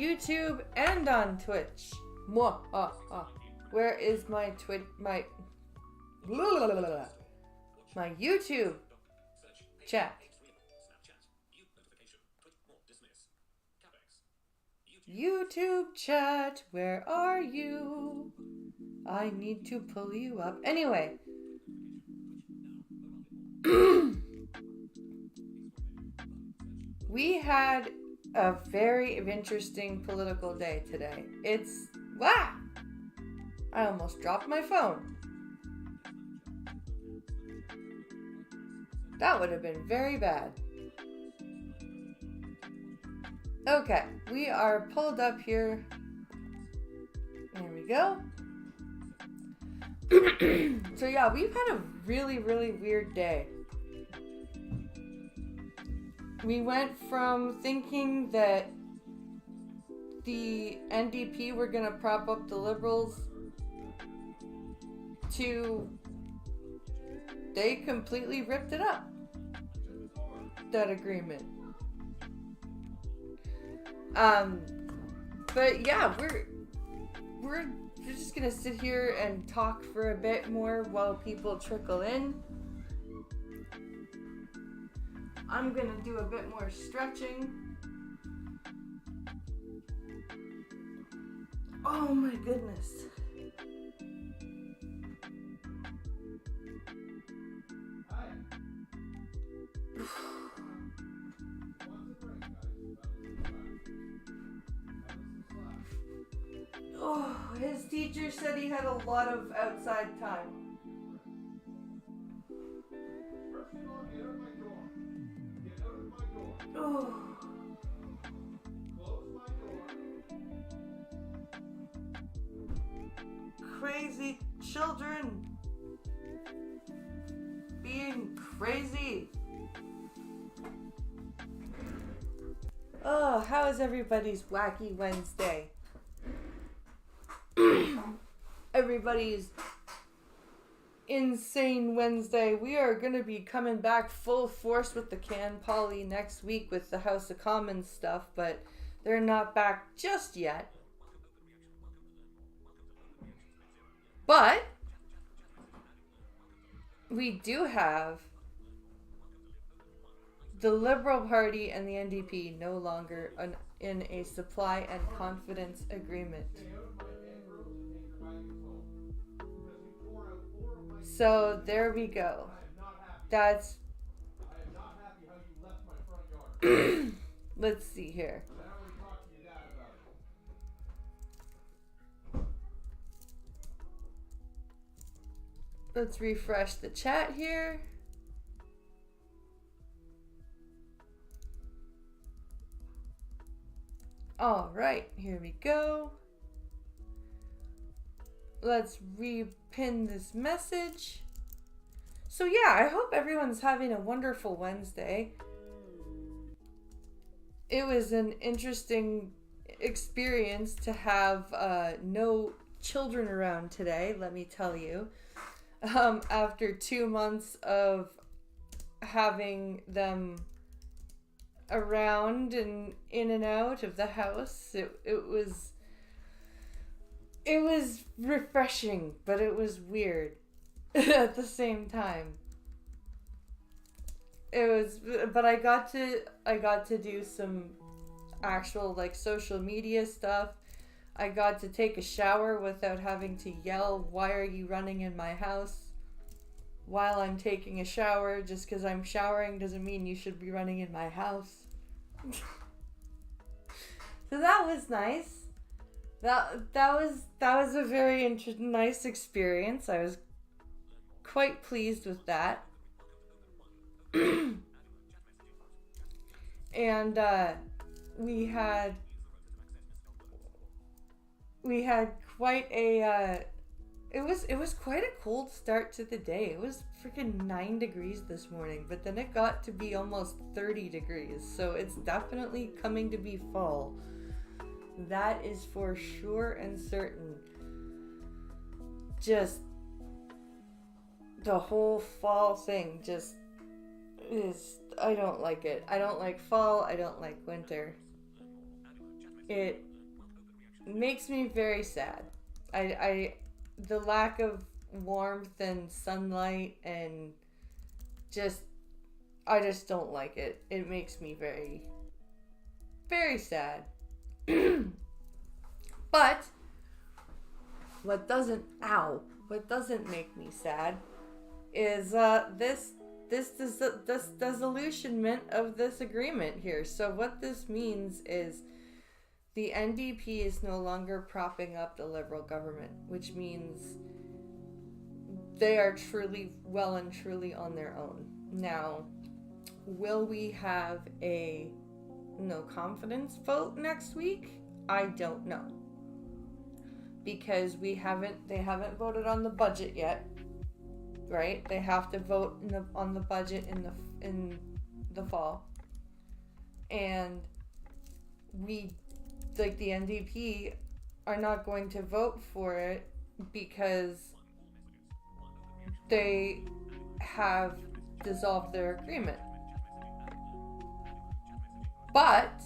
YouTube and on Twitch. Where is my Twitch? My YouTube chat. YouTube chat, where are you? I need to pull you up. Anyway. We had a very interesting political day today. I almost dropped my phone. That would have been very bad. Okay, we are pulled up here. There we go. So yeah, we've had a really, really weird day. We went from thinking that the NDP were going to prop up the Liberals to they completely ripped it up, that agreement. But yeah, we're just gonna sit here and talk for a bit more while people trickle in. I'm gonna do a bit more stretching. Oh my goodness. Oh, his teacher said he had a lot of outside time. Oh. Crazy children being crazy. Oh, how is everybody's wacky Wednesday? Everybody's insane Wednesday. We are going to be coming back full force with the Can Poly next week with the House of Commons stuff, but they're not back just yet. But we do have the Liberal Party and the NDP no longer in a supply and confidence agreement. So there we go. That's. Let's see here. Let's refresh the chat here. All right, here we go. Let's repin this message. So yeah, I hope everyone's having a wonderful Wednesday. It was an interesting experience to have no children around today, let me tell you. After 2 months of having them around and in and out of the house, it was refreshing, but it was weird at the same time. But I got to do some actual like social media stuff. I got to take a shower without having to yell, "Why are you running in my house?" while I'm taking a shower. Just because I'm showering doesn't mean you should be running in my house. So that was nice. That was a very nice experience. I was quite pleased with that. And we had quite a it was quite a cold start to the day. It was freaking 9 degrees this morning, but then it got to be almost 30 degrees. So it's definitely coming to be fall. That is for sure and certain. Just the whole fall thing just is, I don't like it. I don't like fall. I don't like winter. It makes me very sad. The lack of warmth and sunlight and I just don't like it. It makes me very, very sad. But what doesn't make me sad is this disillusionment of this agreement here. So what this means is the NDP is no longer propping up the Liberal government, which means they are well and truly on their own. Now, will we have a no confidence vote next week? I don't know. Because they haven't voted on the budget yet. Right? They have to vote on the budget in the fall. And the NDP are not going to vote for it because they have dissolved their agreement. But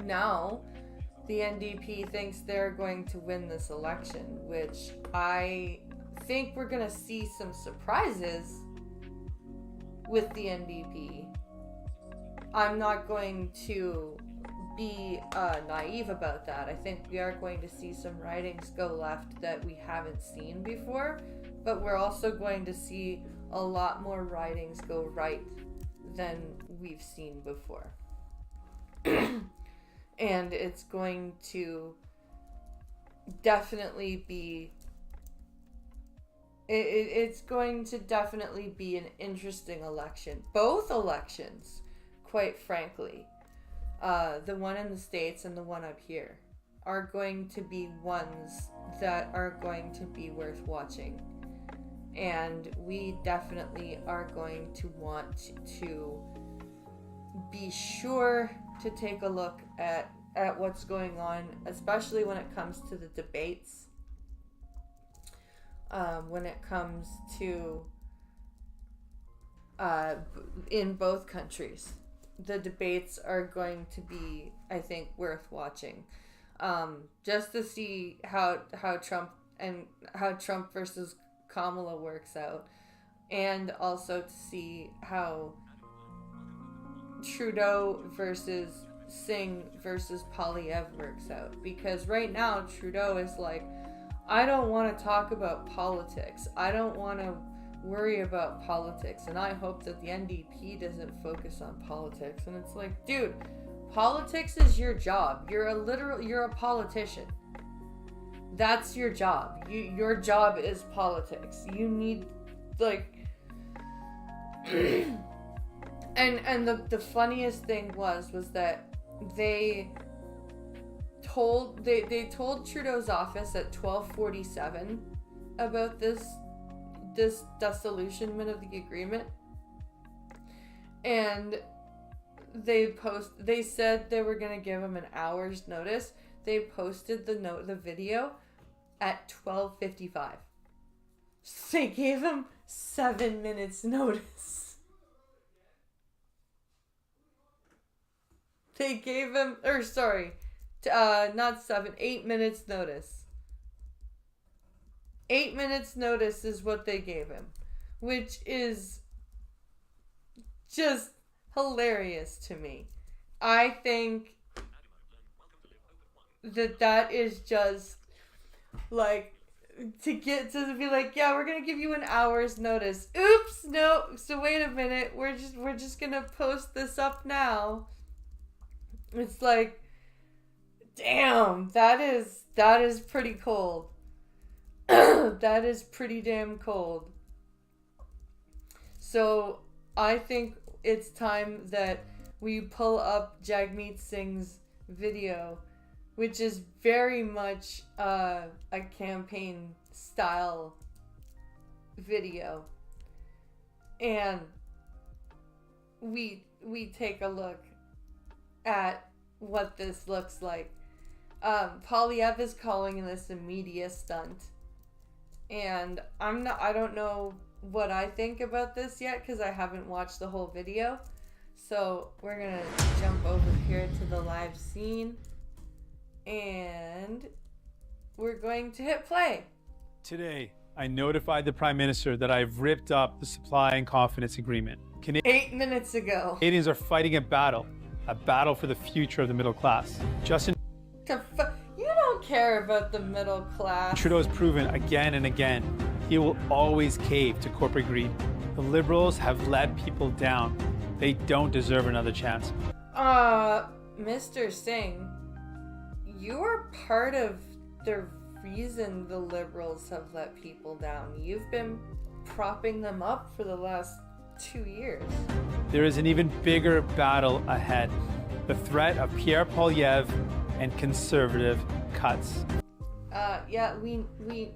now the NDP thinks they're going to win this election, which I think we're going to see some surprises with the NDP. I'm not going to be naive about that. I think we are going to see some ridings go left that we haven't seen before, but we're also going to see a lot more ridings go right than we've seen before. And it's going to definitely be it's going to definitely be an interesting election. Both elections, quite frankly, the one in the States and the one up here, are going to be ones that are going to be worth watching. And we definitely are going to want to be sure to take a look at what's going on, especially when it comes to the debates. When it comes to in both countries, the debates are going to be, I think, worth watching, just to see how Trump versus Kamala works out, and also to see how Trudeau versus Singh versus Poilievre works out. Because right now Trudeau is like, I don't want to talk about politics. I don't want to worry about politics. And I hope that the NDP doesn't focus on politics. And it's like, dude, politics is your job. You're a politician. That's your job. Your job is politics. You need, like... and the funniest thing was that they told Trudeau's office at 12:47 about this disillusionment of the agreement, and they said they were gonna give him an hour's notice. They posted the video at 12:55. So they gave him 7 minutes notice. They gave him, not 7, 8 minutes notice. 8 minutes notice is what they gave him, which is just hilarious to me. I think that is just like to be like, yeah, we're gonna give you an hour's notice. Oops, no. So wait a minute, we're just gonna post this up now. It's like, damn, that is pretty cold. That is pretty damn cold. So I think it's time that we pull up Jagmeet Singh's video, which is very much a campaign style video, and we take a look at what this looks like. Poilievre is calling this a media stunt, and I don't know what I think about this yet because I haven't watched the whole video. So we're gonna jump over here to the live scene, And we're going to hit play. Today, I notified the Prime Minister that I've ripped up the supply and confidence agreement. 8 minutes ago. Canadians are fighting a battle for the future of the middle class. Justin You don't care about the middle class. Trudeau has proven again and again he will always cave to corporate greed. The Liberals have let people down. They don't deserve another chance. Mr. Singh, you are part of the reason the Liberals have let people down. You've been propping them up for the last 2 years. There is an even bigger battle ahead. The threat of Pierre Poilievre and conservative cuts. Yeah, we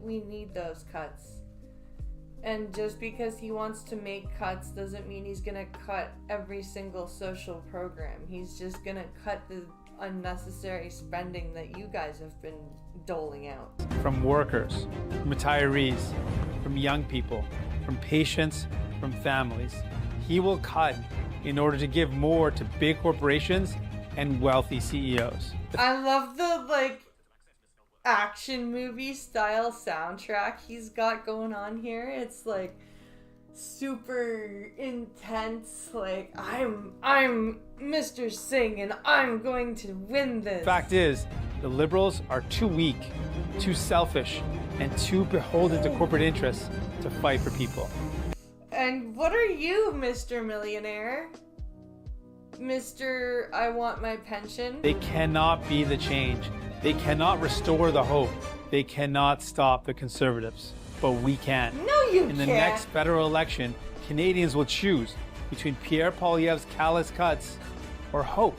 need those cuts. And just because he wants to make cuts doesn't mean he's gonna cut every single social program. He's just gonna cut the unnecessary spending that you guys have been doling out. From workers, from retirees, from young people, from patients, from families. He will cut in order to give more to big corporations and wealthy CEOs. I love the action movie style soundtrack he's got going on here. It's super intense. I'm Mr. Singh and I'm going to win this. Fact is, the Liberals are too weak, too selfish, and too beholden to corporate interests to fight for people. And what are you, Mr. Millionaire? Mr. I want my pension? They cannot be the change. They cannot restore the hope. They cannot stop the Conservatives. But we can. No, you can't. In the next federal election, Canadians will choose between Pierre Poilievre's callous cuts or hope.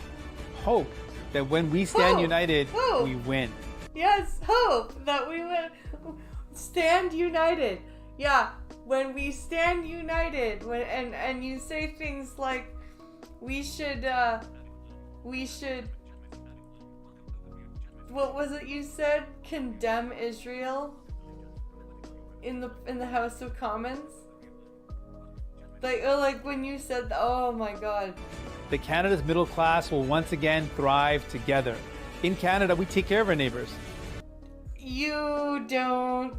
Hope that when we stand united, we win. Yes, hope that we win. Stand united. Yeah, when we stand united, and you say things like, we should, what was it you said? Condemn Israel in the House of Commons? Like when you said, oh my god. The Canada's middle class will once again thrive together. In Canada, we take care of our neighbors. You don't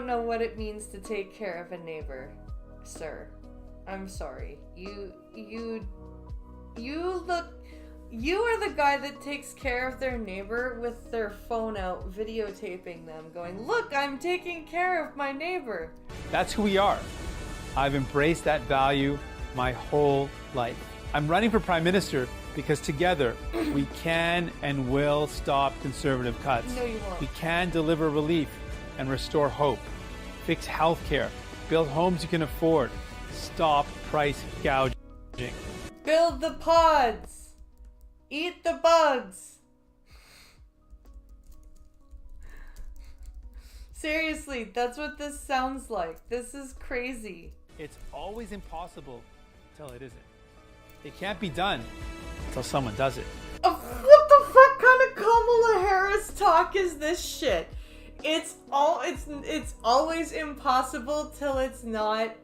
know what it means to take care of a neighbor, sir. I'm sorry. You are the guy that takes care of their neighbor with their phone out, videotaping them, going, look, I'm taking care of my neighbor. That's who we are. I've embraced that value my whole life. I'm running for Prime Minister because together we can and will stop conservative cuts. No, you won't. We can deliver relief and restore hope. Fix healthcare. Build homes you can afford. Stop price gouging. Build the pods. Eat the bugs. Seriously, that's what this sounds like. This is crazy. It's always impossible until it isn't. It can't be done until someone does it. What the fuck kind of Kamala Harris talk is this shit? It's always impossible till it's not.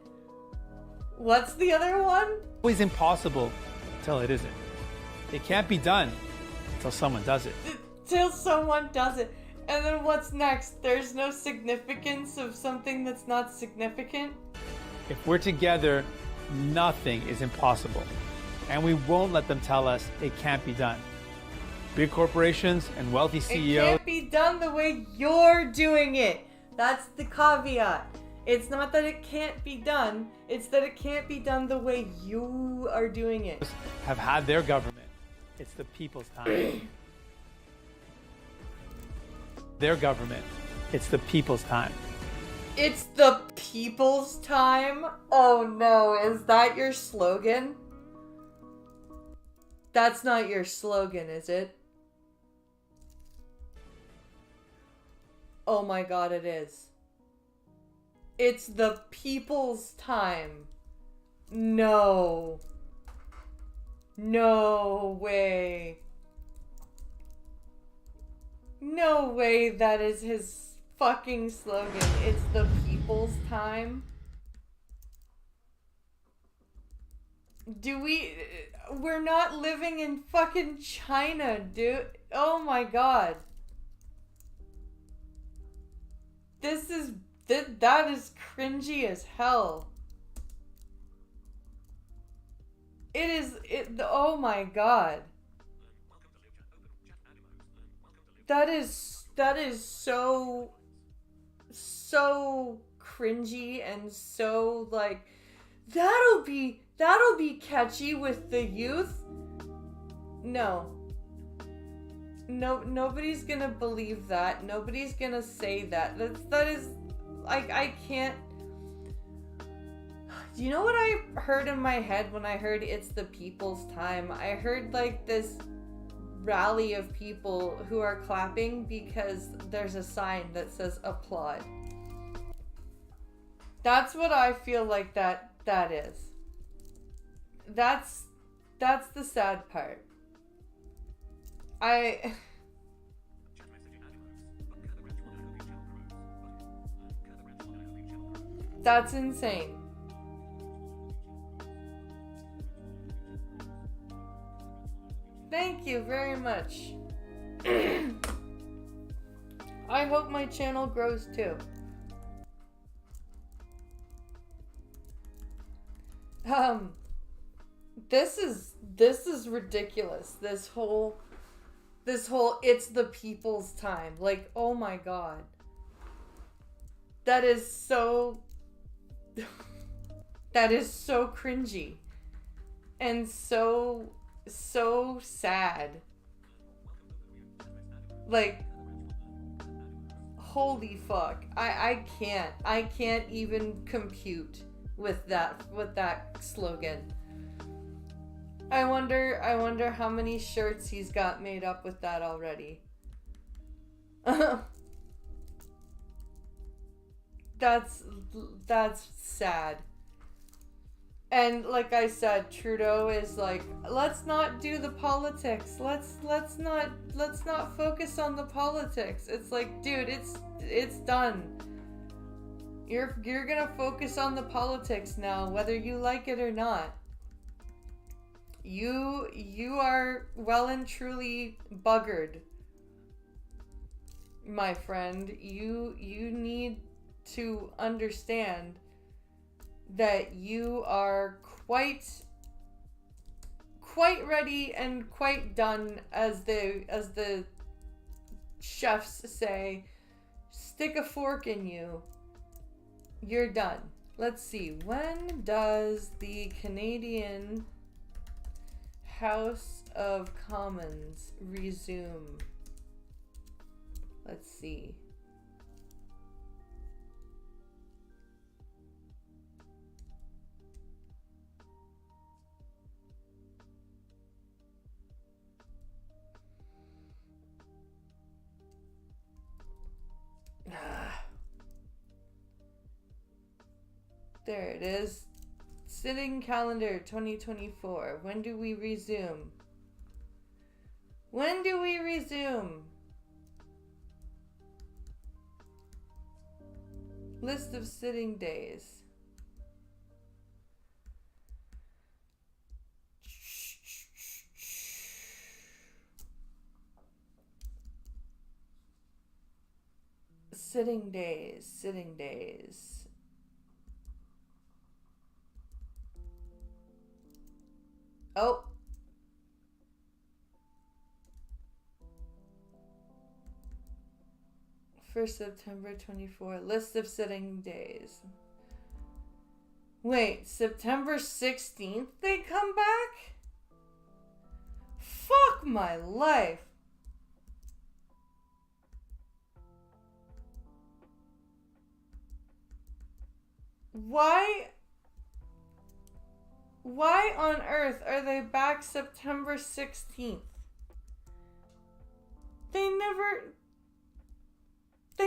What's the other one? Always impossible until it isn't. It can't be done until someone does it. Till someone does it. And then what's next? There's no significance of something that's not significant? If we're together, nothing is impossible. And we won't let them tell us it can't be done. Big corporations and wealthy CEOs. It can't be done the way you're doing it. That's the caveat. It's not that it can't be done, it's that it can't be done the way you are doing it. Have had their government. It's the people's time. Their government. It's the people's time. It's the people's time? Oh no, is that your slogan? That's not your slogan, is it? Oh my god, it is. It's the people's time. No. No way. No way that is his fucking slogan. It's the people's time. We're not living in fucking China, dude. Oh my god. That is cringy as hell. Oh my god. That is so cringy and so like that'll be catchy with the youth. No, nobody's gonna believe that. Nobody's gonna say that. That is like, I can't. Do you know what I heard in my head when I heard it's the people's time? I heard like this rally of people who are clapping because there's a sign that says applaud. That's what I feel like that is. That's the sad part. That's insane. Thank you very much. I hope my channel grows too. This is ridiculous. This whole it's the people's time. Like, oh my god. That is so cringy and so sad. Like, holy fuck. I can't even compute with that slogan. I wonder how many shirts he's got made up with that already. That's sad. And like I said, Trudeau is like, let's not do the politics. Let's not focus on the politics. It's like, dude, it's done. You're gonna focus on the politics now, whether you like it or not. You are well and truly buggered, my friend. You need to understand that you are quite ready and quite done, as the chefs say. Stick a fork in you. You're done. Let's see. When does the Canadian House of Commons resume? Let's see. There it is. Sitting calendar 2024. When do we resume? When do we resume? List of sitting days. Sitting days. Oh. For September 24, list of sitting days. Wait, September 16th they come back? Fuck my life. Why on earth are they back September 16th? They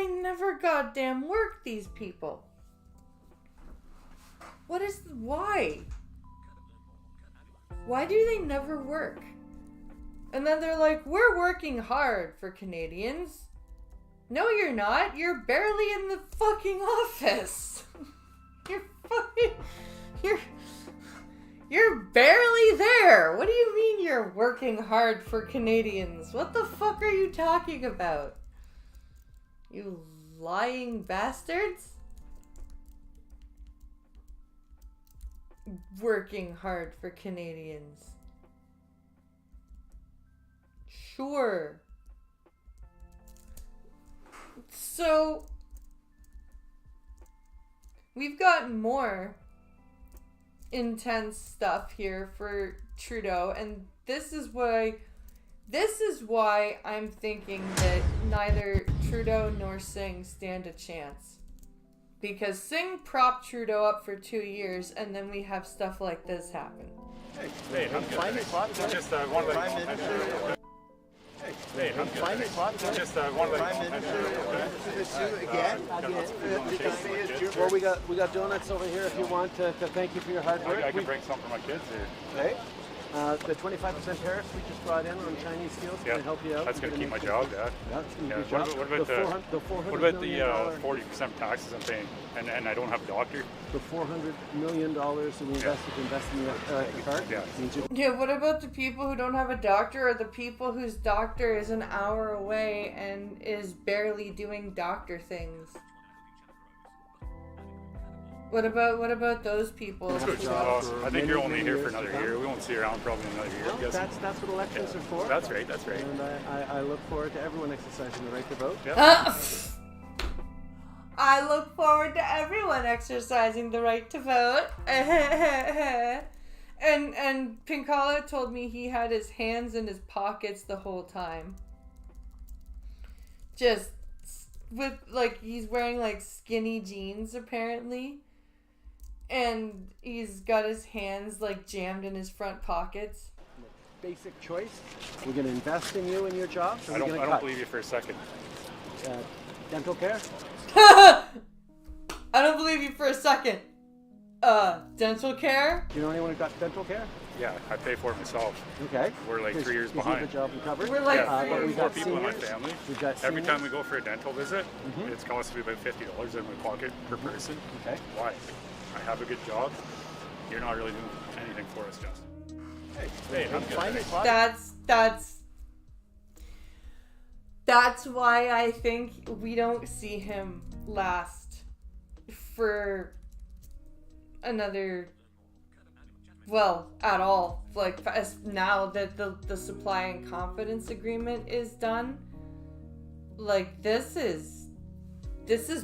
never goddamn work, these people. Why? Why do they never work? And then they're like, we're working hard for Canadians. No, you're not. You're barely in the You're barely there. What do you mean you're working hard for Canadians? What the fuck are you talking about? You lying bastards? Working hard for Canadians. Sure. So, we've got more intense stuff here for Trudeau, and this is why I'm thinking that neither Trudeau nor Singh stand a chance. Because Singh propped Trudeau up for 2 years, and then we have stuff like this happen. Hey, I'm fine. Just one of the Prime Minister. Hey, I'm fine. Just one of the Prime Minister. Again. Well, we got donuts over here if you want to thank you for your hard work. I can bring some for my kids here. Right? The 25% tariffs we just brought in on Chinese steel is going to help you out. That's going to keep my job, yeah. Yeah, it's going to be What good. about the 40% taxes I'm paying, and I don't have a doctor? The $400 million that we invested in the card. Yeah. Yeah, what about the people who don't have a doctor, or the people whose doctor is an hour away and is barely doing doctor things? What about those people? I think you're only here for another year. We won't see you around probably in another year. Well, that's what elections are for. That's right. And I look forward to everyone exercising the right to vote. Yeah. I look forward to everyone exercising the right to vote. And Pinkala told me he had his hands in his pockets the whole time. Just with, like, he's wearing, like, skinny jeans, apparently. And he's got his hands, like, jammed in his front pockets. Basic choice. We're going to invest in you and your job. So I don't believe you for a second. Dental care? I don't believe you for a second. Dental care? Do you know anyone who got dental care? Yeah, I pay for it myself. Okay. We're like 3 years Is he behind. the job recovered? We're like Yeah, we four got people in my seniors. family. We've got Every seniors. time we go for a dental visit, it's costing me about $50 in my pocket per person. Okay. Why? I have a good job. You're not really doing anything for us, Justin. Hey, I'm fine. That's why I think we don't see him last for another, well, at all. Like, as now that the supply and confidence agreement is done, like, this is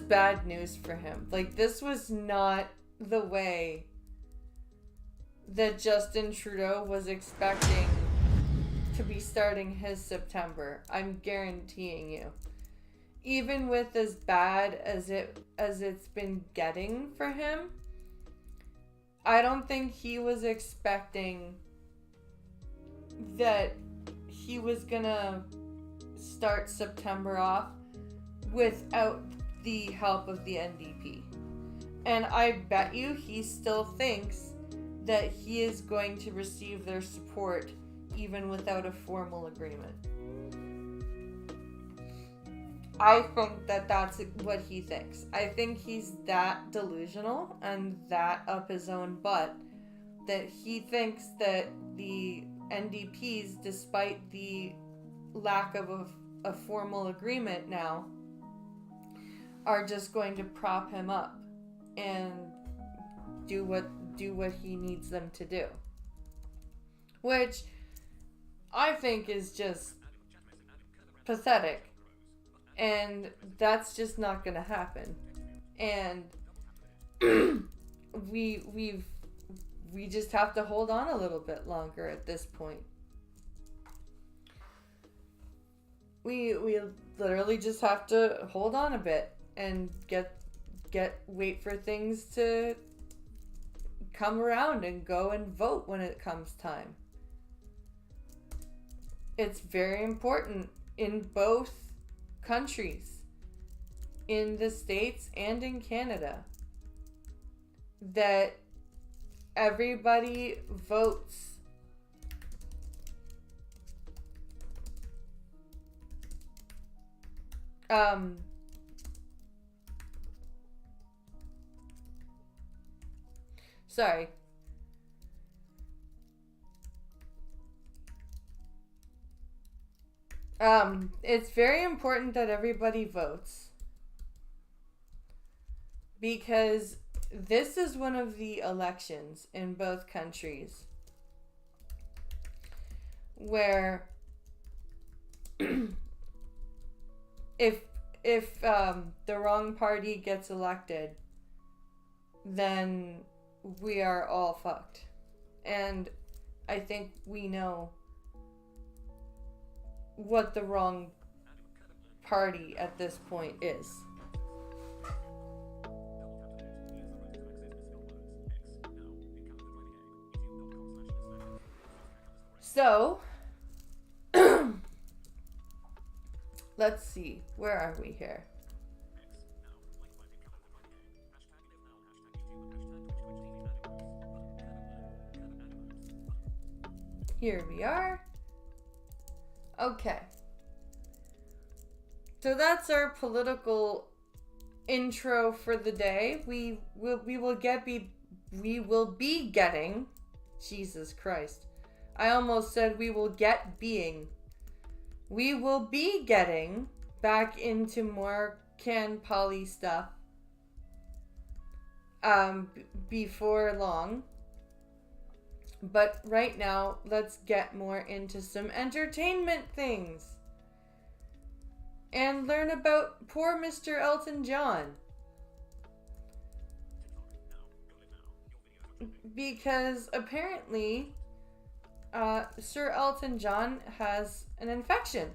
bad news for him. Like, this was not the way that Justin Trudeau was expecting to be starting his September. I'm guaranteeing you. Even with as bad as it's been getting for him, I don't think he was expecting that he was gonna start September off without the help of the NDP. And I bet you he still thinks that he is going to receive their support even without a formal agreement. I think that that's what he thinks. I think he's that delusional and that up his own butt that he thinks that the NDPs, despite the lack of a formal agreement now, are just going to prop him up and do what he needs them to do. Which I think is just pathetic. And that's just not gonna happen. And we just have to hold on a little bit longer at this point. We literally just have to hold on a bit and wait for things to come around and go and vote when it comes time. It's very important in both countries, in the States and in Canada, that everybody votes sorry. It's very important that everybody votes, because this is one of the elections in both countries where if the wrong party gets elected, then we are all fucked. And I think we know what the wrong party at this point is. So, let's see. Where are we here? Here we are. Okay. So that's our political intro for the day. We will be getting, Jesus Christ. I almost said we will be getting back into more Can Polly stuff before long. But right now, let's get more into some entertainment things and learn about poor Mr. Elton John. Because apparently, Sir Elton John has an infection,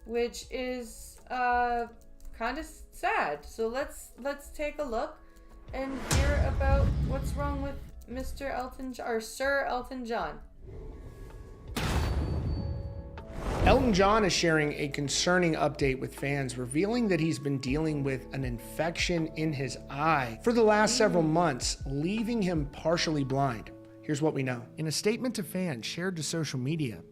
which is kind of sad. So let's take a look and hear about what's wrong with Mr. Elton or Sir Elton John. Elton John is sharing a concerning update with fans, revealing that he's been dealing with an infection in his eye for the last several months, leaving him partially blind. Here's what we know. In a statement to fans shared to social media,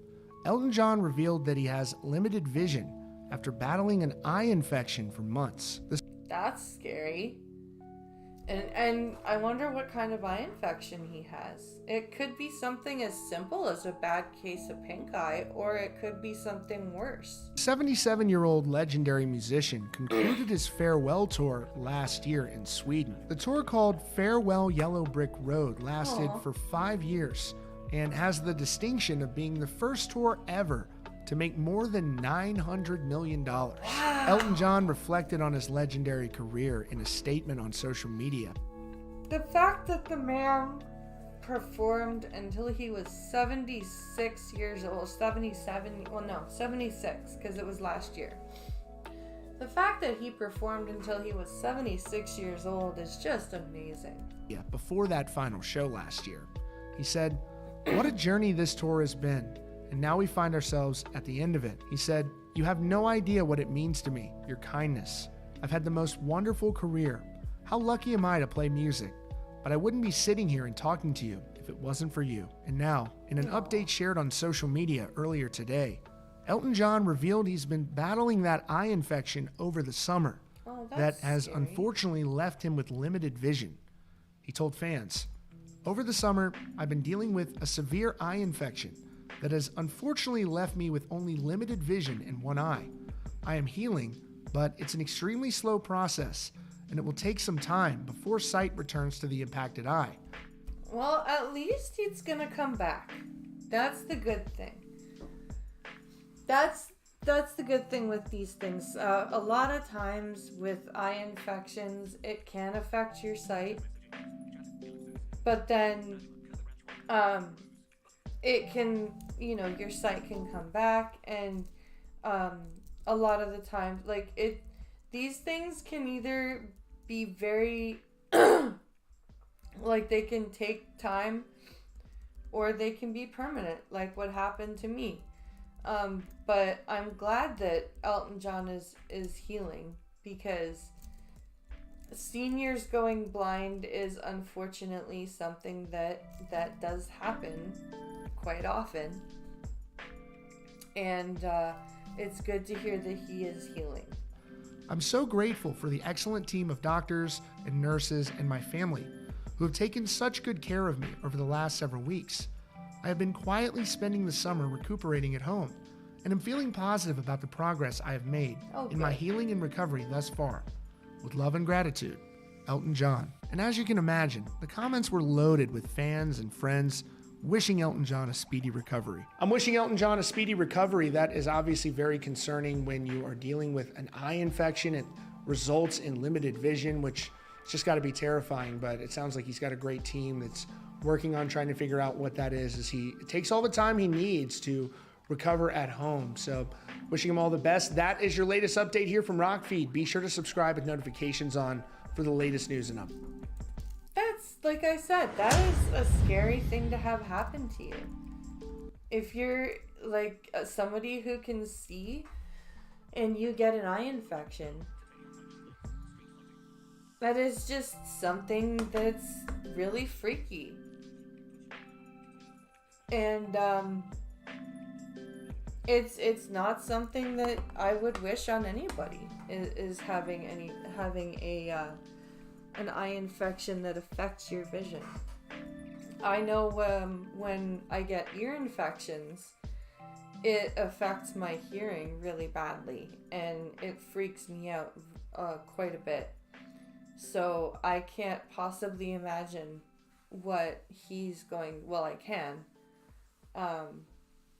Elton John revealed that he has limited vision after battling an eye infection for months. That's scary. And I wonder what kind of eye infection he has. It could be something as simple as a bad case of pink eye, or it could be something worse. 77-year-old legendary musician concluded his farewell tour last year in Sweden. The tour, called Farewell Yellow Brick Road, lasted for 5 years and has the distinction of being the first tour ever to make more than $900 million. Wow. Elton John reflected on his legendary career in a statement on social media. The fact that the man performed until he was 76 years old, 76, because it was last year. The fact that he performed until he was 76 years old is just amazing. Yeah, before that final show last year, he said, "What a journey this tour has been. And now we find ourselves at the end of it." He said, "You have no idea what it means to me, your kindness. I've had the most wonderful career. How lucky am I to play music? But I wouldn't be sitting here and talking to you if it wasn't for you." And now, in an update shared on social media earlier today, Elton John revealed he's been battling that eye infection over the summer that has scary. Unfortunately left him with limited vision. He told fans, "Over the summer, I've been dealing with a severe eye infection that has unfortunately left me with only limited vision in one eye. I am healing, but it's an extremely slow process, and it will take some time before sight returns to the impacted eye." Well, at least it's gonna come back. That's the good thing. That's the good thing with these things. A lot of times with eye infections, it can affect your sight, but then it can, your sight can come back, and a lot of the time, these things can either be very, they can take time, or they can be permanent, like what happened to me. But I'm glad that Elton John is healing, because seniors going blind is unfortunately something that does happen quite often, and it's good to hear that he is healing. "I'm so grateful for the excellent team of doctors and nurses and my family who have taken such good care of me over the last several weeks. I have been quietly spending the summer recuperating at home, and I'm feeling positive about the progress I have made in my healing and recovery thus far. With love and gratitude, Elton John. And as you can imagine, the comments were loaded with fans and friends wishing Elton John a speedy recovery. I'm wishing Elton John a speedy recovery. That is obviously very concerning when you are dealing with an eye infection. It results in limited vision, which it's just got to be terrifying, but it sounds like he's got a great team that's working on trying to figure out what that is as he takes all the time he needs to recover at home. So wishing him all the best. That is your latest update here from Rockfeed. Be sure to subscribe with notifications on for the latest news and up. That's, like I said, that is a scary thing to have happen to you. If you're like somebody who can see and you get an eye infection, that is just something that's really freaky. And it's not something that I would wish on anybody, is having an eye infection that affects your vision. I know when I get ear infections, it affects my hearing really badly, and it freaks me out quite a bit. So I can't possibly imagine what he's going, well, I can,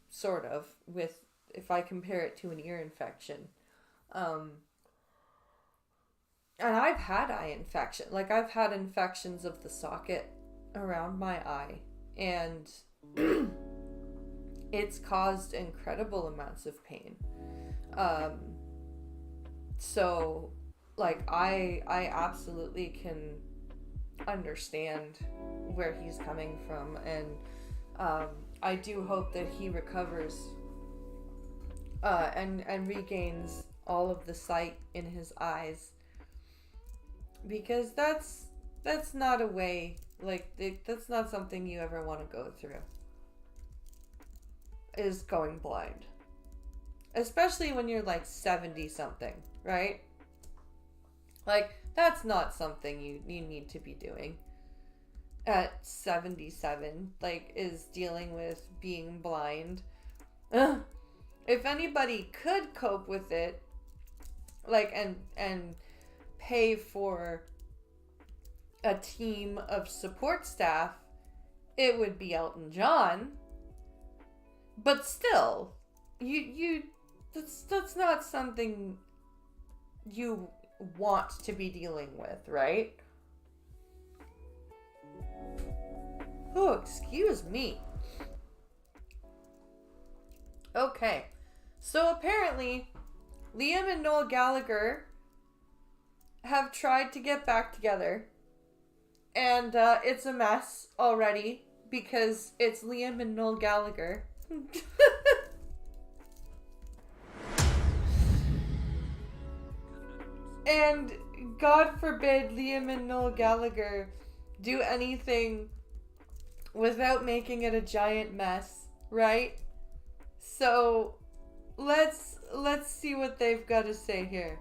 sort of, with, if I compare it to an ear infection. And I've had eye infection. Like, I've had infections of the socket around my eye, and it's caused incredible amounts of pain. So, like, I absolutely can understand where he's coming from, and I do hope that he recovers and regains all of the sight in his eyes. Because that's not a way, like, that's not something you ever want to go through, is going blind. Especially when you're like 70 something, right? Like, that's not something you need to be doing at 77, like, is dealing with being blind. If anybody could cope with it, like, and pay for a team of support staff, it would be Elton John. But still, that's not something you want to be dealing with, right? Oh, excuse me. Okay, so apparently Liam and Noel Gallagher have tried to get back together, and it's a mess already because it's Liam and Noel Gallagher. And God forbid Liam and Noel Gallagher do anything without making it a giant mess, right? So let's see what they've got to say here.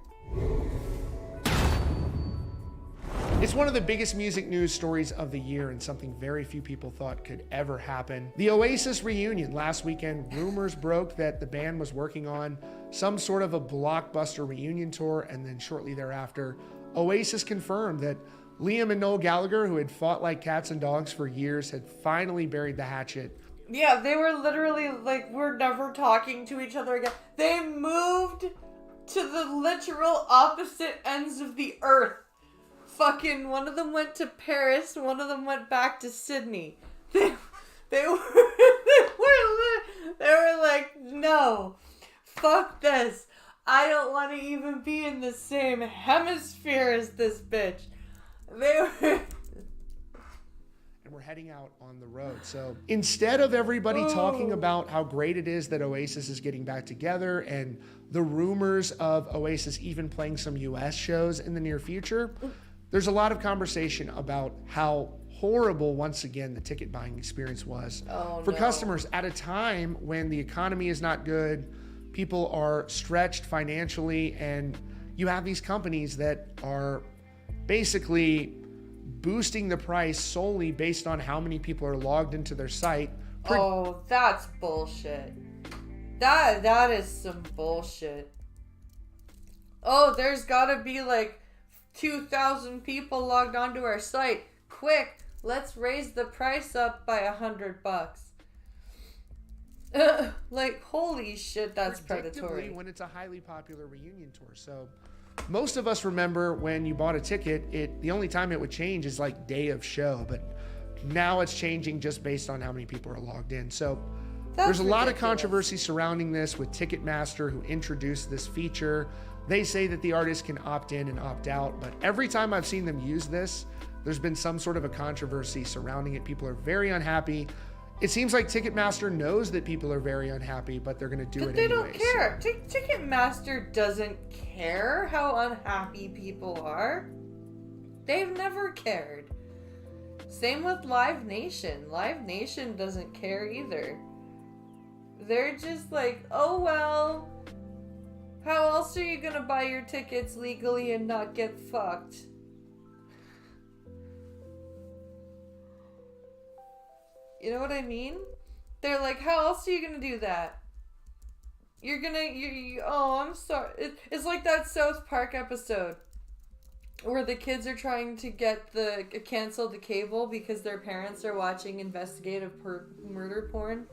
It's one of the biggest music news stories of the year, and something very few people thought could ever happen. The Oasis reunion last weekend. Rumors broke that the band was working on some sort of a blockbuster reunion tour, and then shortly thereafter, Oasis confirmed that Liam and Noel Gallagher, who had fought like cats and dogs for years, had finally buried the hatchet. Yeah, they were literally like, we're never talking to each other again. They moved to the literal opposite ends of the earth. Fucking, one of them went to Paris, one of them went back to Sydney. They were like, no, fuck this. I don't want to even be in the same hemisphere as this bitch. They were... And we're heading out on the road. So instead of everybody talking about how great it is that Oasis is getting back together and the rumors of Oasis even playing some US shows in the near future, there's a lot of conversation about how horrible, once again, the ticket buying experience was for customers at a time when the economy is not good, people are stretched financially, and you have these companies that are basically boosting the price solely based on how many people are logged into their site. Oh, that's bullshit. That is some bullshit. Oh, there's gotta be like 2,000 people logged onto our site. Quick, let's raise the price up by $100. Like, holy shit, that's predatory. When it's a highly popular reunion tour. So most of us remember when you bought a ticket, the only time it would change is like day of show, but now it's changing just based on how many people are logged in. So there's a lot of controversy surrounding this with Ticketmaster, who introduced this feature. They say that the artist can opt in and opt out, but every time I've seen them use this, there's been some sort of a controversy surrounding it. People are very unhappy. It seems like Ticketmaster knows that people are very unhappy, but they're going to do it anyway. They don't care. So. Ticketmaster doesn't care how unhappy people are. They've never cared. Same with Live Nation. Live Nation doesn't care either. They're just like, oh well, how else are you going to buy your tickets legally and not get fucked? You know what I mean? They're like, how else are you gonna do that? You're gonna, oh, I'm sorry. It's like that South Park episode where the kids are trying to cancel the cable because their parents are watching investigative murder porn.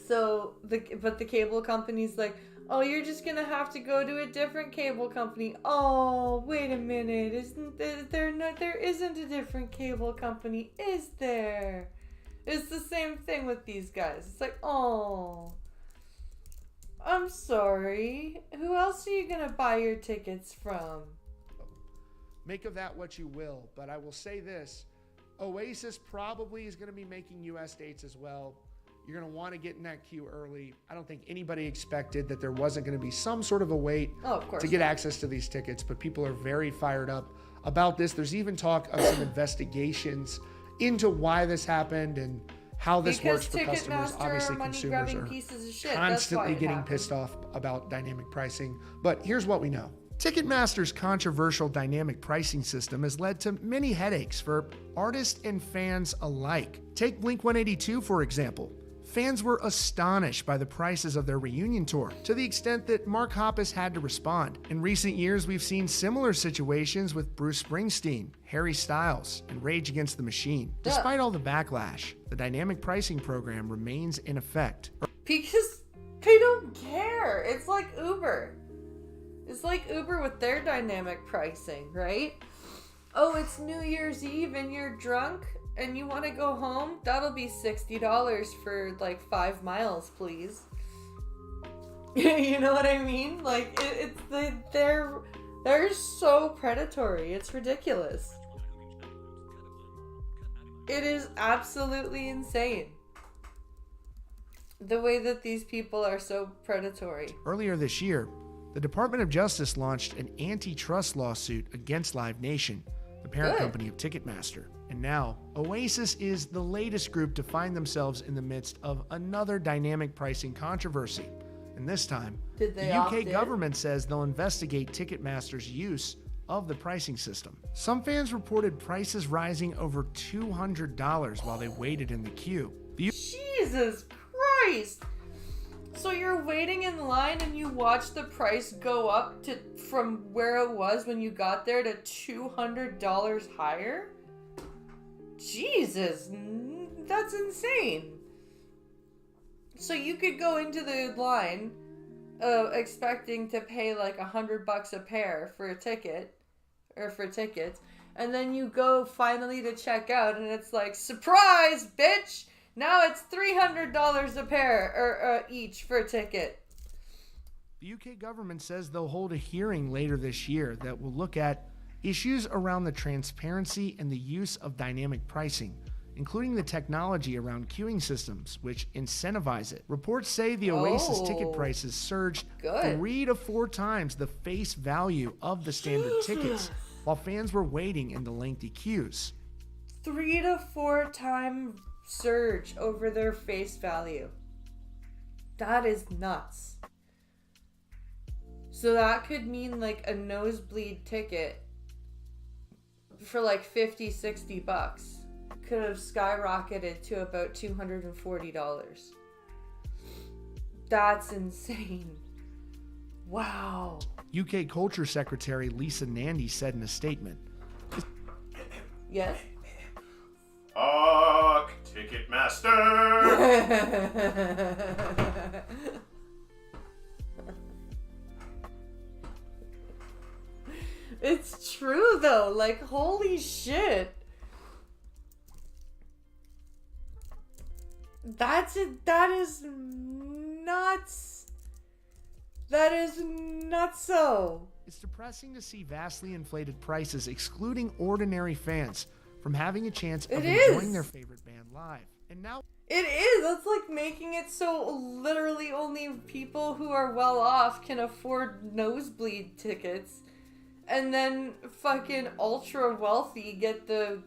So but the cable company's like, oh, you're just gonna have to go to a different cable company. Oh, wait a minute, there isn't a different cable company, is there? It's the same thing with these guys. It's like, oh, I'm sorry. Who else are you gonna buy your tickets from? Make of that what you will, but I will say this. Oasis probably is gonna be making US dates as well. You're going to want to get in that queue early. I don't think anybody expected that there wasn't going to be some sort of a wait to get access to these tickets, but people are very fired up about this. There's even talk of some investigations into why this happened and how this works for customers. Obviously, consumers are constantly getting pissed off about dynamic pricing, but here's what we know. Ticketmaster's controversial dynamic pricing system has led to many headaches for artists and fans alike. Take Blink-182, for example. Fans were astonished by the prices of their reunion tour, to the extent that Mark Hoppus had to respond. In recent years, we've seen similar situations with Bruce Springsteen, Harry Styles, and Rage Against the Machine. Despite all the backlash, the dynamic pricing program remains in effect. Because they don't care. It's like Uber. It's like Uber with their dynamic pricing, right? Oh, it's New Year's Eve and you're drunk and you want to go home? That'll be $60 for like 5 miles, please. You know what I mean? Like, they're so predatory. It's ridiculous. It is absolutely insane. The way that these people are so predatory. Earlier this year, the Department of Justice launched an antitrust lawsuit against Live Nation, the parent company of Ticketmaster. And now, Oasis is the latest group to find themselves in the midst of another dynamic pricing controversy. And this time, the UK government says they'll investigate Ticketmaster's use of the pricing system. Some fans reported prices rising over $200 while they waited in the queue. Jesus Christ! So you're waiting in line and you watch the price go up from where it was when you got there to $200 higher? Jesus, that's insane. So you could go into the line expecting to pay like $100 a pair for a ticket, or for tickets, and then you go finally to check out and it's like, surprise, bitch! Now it's $300 a pair, or each for a ticket. The UK government says they'll hold a hearing later this year that will look at issues around the transparency and the use of dynamic pricing, including the technology around queuing systems, which incentivize it. Reports say the Oasis ticket prices surged 3 to 4 times the face value of the standard tickets, while fans were waiting in the lengthy queues. 3 to 4 time surge over their face value. That is nuts. So that could mean like a nosebleed ticket for like $50-$60 could have skyrocketed to about $240. That's insane. Wow. UK Culture Secretary Lisa Nandy said in a statement. Yes? Fuck Ticketmaster! It's true though, like holy shit. That is nuts. That is nutso. It's depressing to see vastly inflated prices excluding ordinary fans from having a chance of enjoying their favorite band live. And now It is. That's like making it so literally only people who are well off can afford nosebleed tickets. And then fucking ultra wealthy get the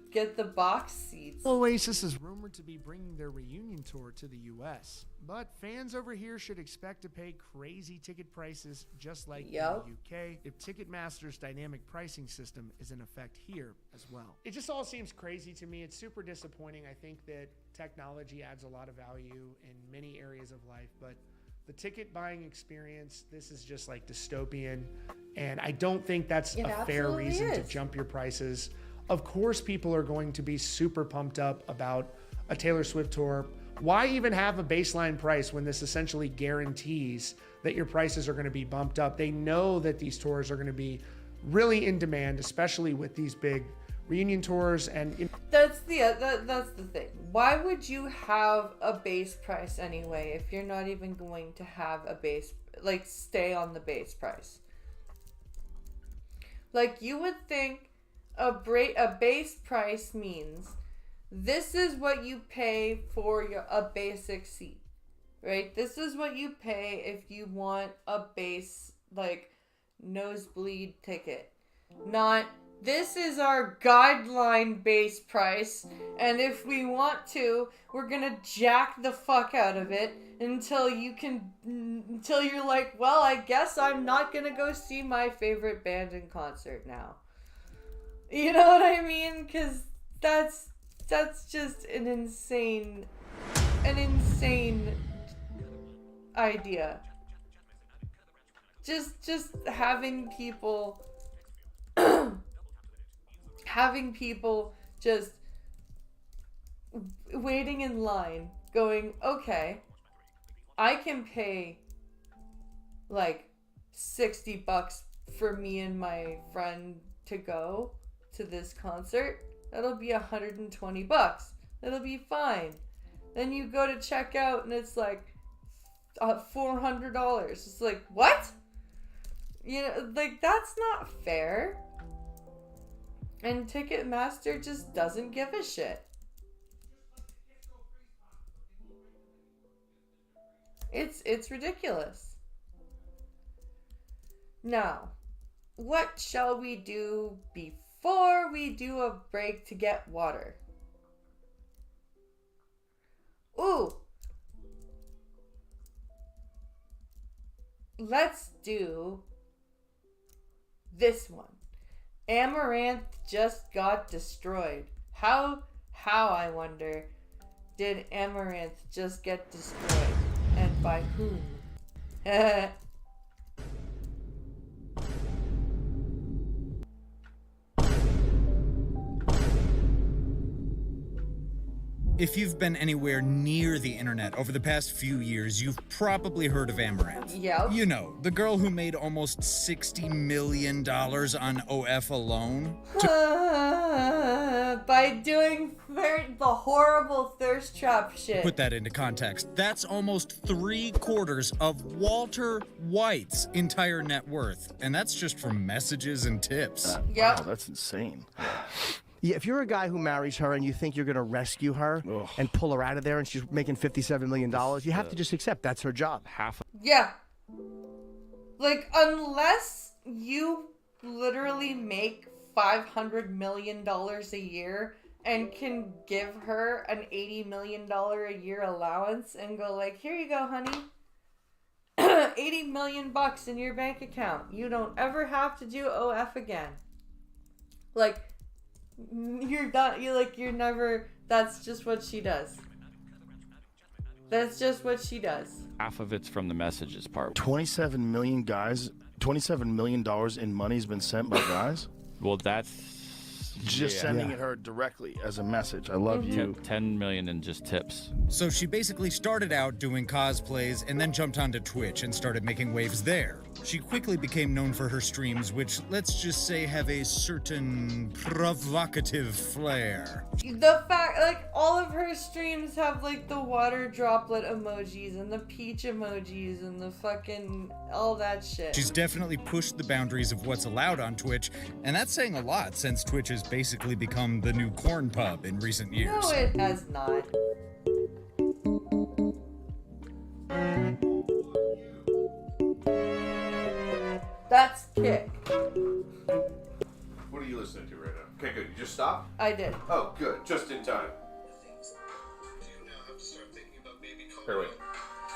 box seats. Oasis is rumored to be bringing their reunion tour to the US, but fans over here should expect to pay crazy ticket prices just like in the UK if Ticketmaster's dynamic pricing system is in effect here as well. It just all seems crazy to me. It's super disappointing. I think that technology adds a lot of value in many areas of life, but the ticket buying experience, this is just like dystopian. And I don't think that's a fair reason to jump your prices. Of course, people are going to be super pumped up about a Taylor Swift tour. Why even have a baseline price when this essentially guarantees that your prices are going to be bumped up? They know that these tours are going to be really in demand, especially with these big reunion tours. And that's the thing. Why would you have a base price anyway if you're not even going to have a base, like stay on the base price? Like you would think a base price means this is what you pay for a basic seat, right? This is what you pay if you want a base like nosebleed ticket. Not this is our guideline base price, and if we want to, we're gonna jack the fuck out of it until you're like, well, I guess I'm not gonna go see my favorite band in concert now. You know what I mean? Because that's just an insane idea. Just having people just waiting in line going, okay, I can pay like $60 for me and my friend to go to this concert. That'll be $120. That'll be fine. Then you go to check out and it's like $400. It's like, what? You know, like that's not fair. And Ticketmaster just doesn't give a shit. It's ridiculous. Now, what shall we do before we do a break to get water? Ooh. Let's do this one. Amaranth just got destroyed. How I wonder, did Amaranth just get destroyed? And by whom? If you've been anywhere near the internet over the past few years, you've probably heard of Amaranth. Yep. You know, the girl who made almost $60 million on OF alone. By doing the horrible thirst trap shit. Put that into context. That's almost 3/4 of Walter White's entire net worth. And that's just from messages and tips. Yep. Wow, that's insane. Yeah, if you're a guy who marries her and you think you're going to rescue her and pull her out of there and she's making $57 million, you have to just accept that's her job. Yeah. Like, unless you literally make $500 million a year and can give her an $80 million a year allowance and go like, here you go, honey. 80 million bucks in your bank account. You don't ever have to do OF again. Like, you're done. You're never. That's just what she does. That's just what she does. Half of it's from the messages part. 27 million guys, $27 million in money has been sent by guys? Well, that's Just sending it her directly as a message. I love you. 10 million in just tips. So she basically started out doing cosplays and then jumped onto Twitch and started making waves there. She quickly became known for her streams, which, let's just say, have a certain provocative flair. The fact, like, all of her streams have, like, the water droplet emojis and the peach emojis and the fucking, all that shit. She's definitely pushed the boundaries of what's allowed on Twitch, and that's saying a lot since Twitch has basically become the new corn pub in recent years. No, it has not. That's Kick. What are you listening to right now? Okay, good. You just stopped? I did. Oh, good. Just in time. Here, wait.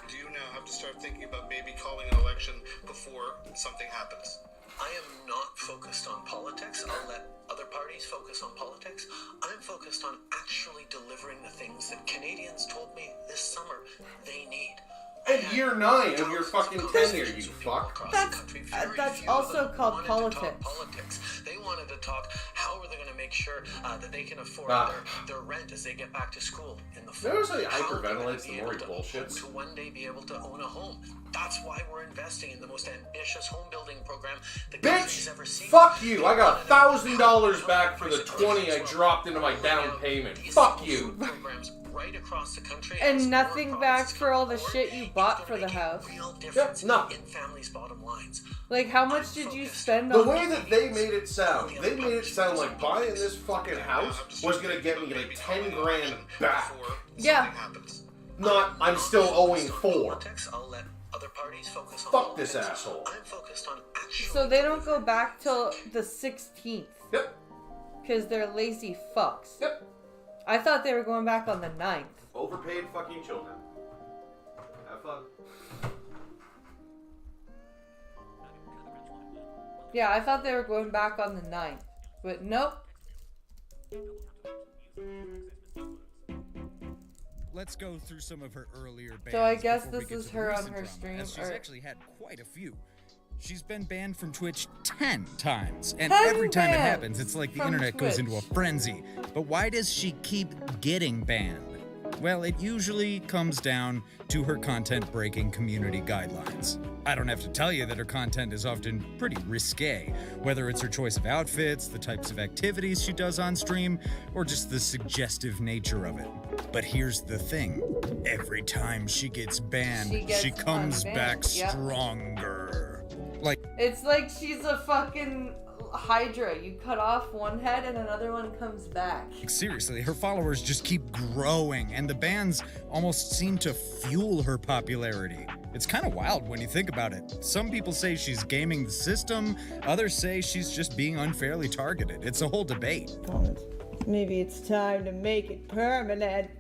Do you now have to start thinking about maybe calling an election before something happens? I am not focused on politics. I'll let other parties focus on politics. I'm focused on actually delivering the things that Canadians told me this summer they need. At year 9 of your fucking tenure, you fuck. That's also called politics. They wanted to talk how are they going to make sure that they can afford their rent as they get back to school in the fall. Notice how he hyperventilates the more he bullshits? To one day be able to own a home. That's why we're investing in the most ambitious home building program the country's ever seen. Fuck you! I got $1,000 back for the 20 I dropped into my down payment. Fuck you! Right across the country, and nothing back for all the shit you bought for the house. Yep, nothing. In families' bottom lines. Like, how much did you spend The on way that they made it sound like buying this fucking house was gonna get me like 10 grand back. Yeah. Not, I'm still owing 4. I'll let other parties focus on Fuck this asshole. I'm focused on actually. So they don't go back till the 16th. Yep. Because they're lazy fucks. Yep. I thought they were going back on the 9th. Overpaid fucking children. Have fun. Yeah, I thought they were going back on the 9th. But nope. Let's go through some of her earlier bands. So I guess before we this get is to the her on recent her drama, stream, as she's or- actually had quite a few. She's been banned from Twitch 10 times, and 10 every time it bans happens, it's like the from internet goes into a Twitch. frenzy. But why does she keep getting banned? Well, it usually comes down to her content-breaking community guidelines. I don't have to tell you that her content is often pretty risque, whether it's her choice of outfits, the types of activities she does on stream, or just the suggestive nature of it. But here's the thing. Every time she gets banned, she comes unbanned. back Yep. stronger. Like, It's like she's a fucking Hydra. You cut off one head and another one comes back. seriously, her followers just keep growing, and the bans almost seem to fuel her popularity. It's kind of wild when you think about it. Some people say she's gaming the system, others say she's just being unfairly targeted. It's a whole debate. Maybe it's time to make it permanent.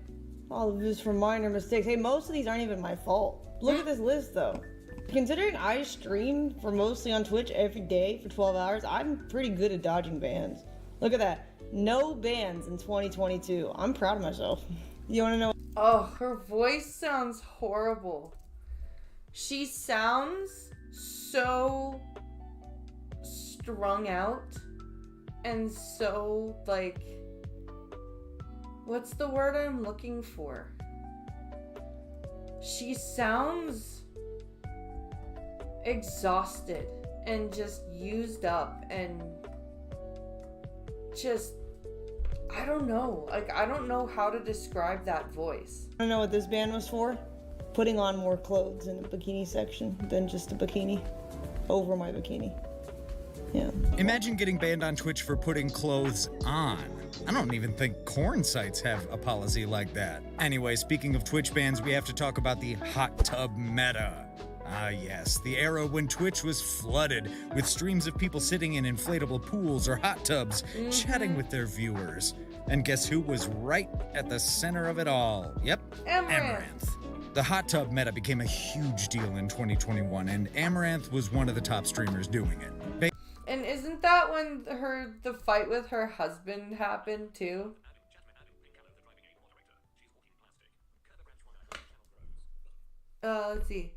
All of this for minor mistakes. Hey, most of these aren't even my fault. Look at this list, though. Considering I stream for mostly on Twitch every day for 12 hours, I'm pretty good at dodging bans. Look at that. No bans in 2022. I'm proud of myself. You wanna know? Oh, her voice sounds horrible. She sounds so strung out and so, like, what's the word I'm looking for? She sounds exhausted and just used up and just, I don't know. Like, I don't know how to describe that voice. I don't know what this ban was for. Putting on more clothes in the bikini section than just a bikini over my bikini. Yeah. Imagine getting banned on Twitch for putting clothes on. I don't even think corn sites have a policy like that. Anyway, speaking of Twitch bans, we have to talk about the hot tub meta. Ah yes, the era when Twitch was flooded with streams of people sitting in inflatable pools or hot tubs, chatting with their viewers. And guess who was right at the center of it all? Yep, Amaranth. The hot tub meta became a huge deal in 2021, and Amaranth was one of the top streamers doing it. And isn't that when the fight with her husband happened too? Let's see.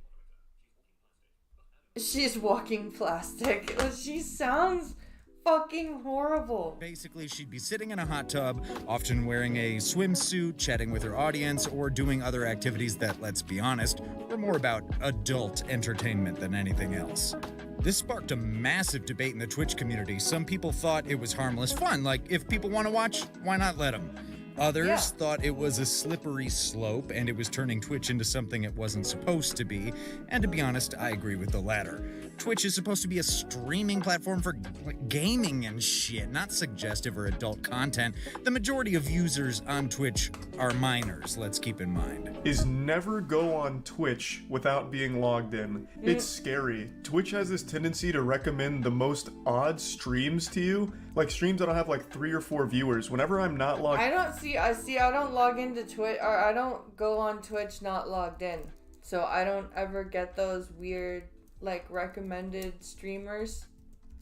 She's walking plastic. She sounds fucking horrible. Basically, she'd be sitting in a hot tub, often wearing a swimsuit, chatting with her audience, or doing other activities that, let's be honest, were more about adult entertainment than anything else. This sparked a massive debate in the Twitch community. Some people thought it was harmless fun, like if people want to watch, why not let them? Others thought it was a slippery slope and it was turning Twitch into something it wasn't supposed to be. And to be honest, I agree with the latter. Twitch is supposed to be a streaming platform for gaming and shit, not suggestive or adult content. The majority of users on Twitch are minors, let's keep in mind. Is never go on Twitch without being logged in. It's scary. Twitch has this tendency to recommend the most odd streams to you, like streams that'll have like 3 or 4 viewers. Whenever I'm not logged I don't log into Twitch, or I don't go on Twitch not logged in. So I don't ever get those weird, like, recommended streamers.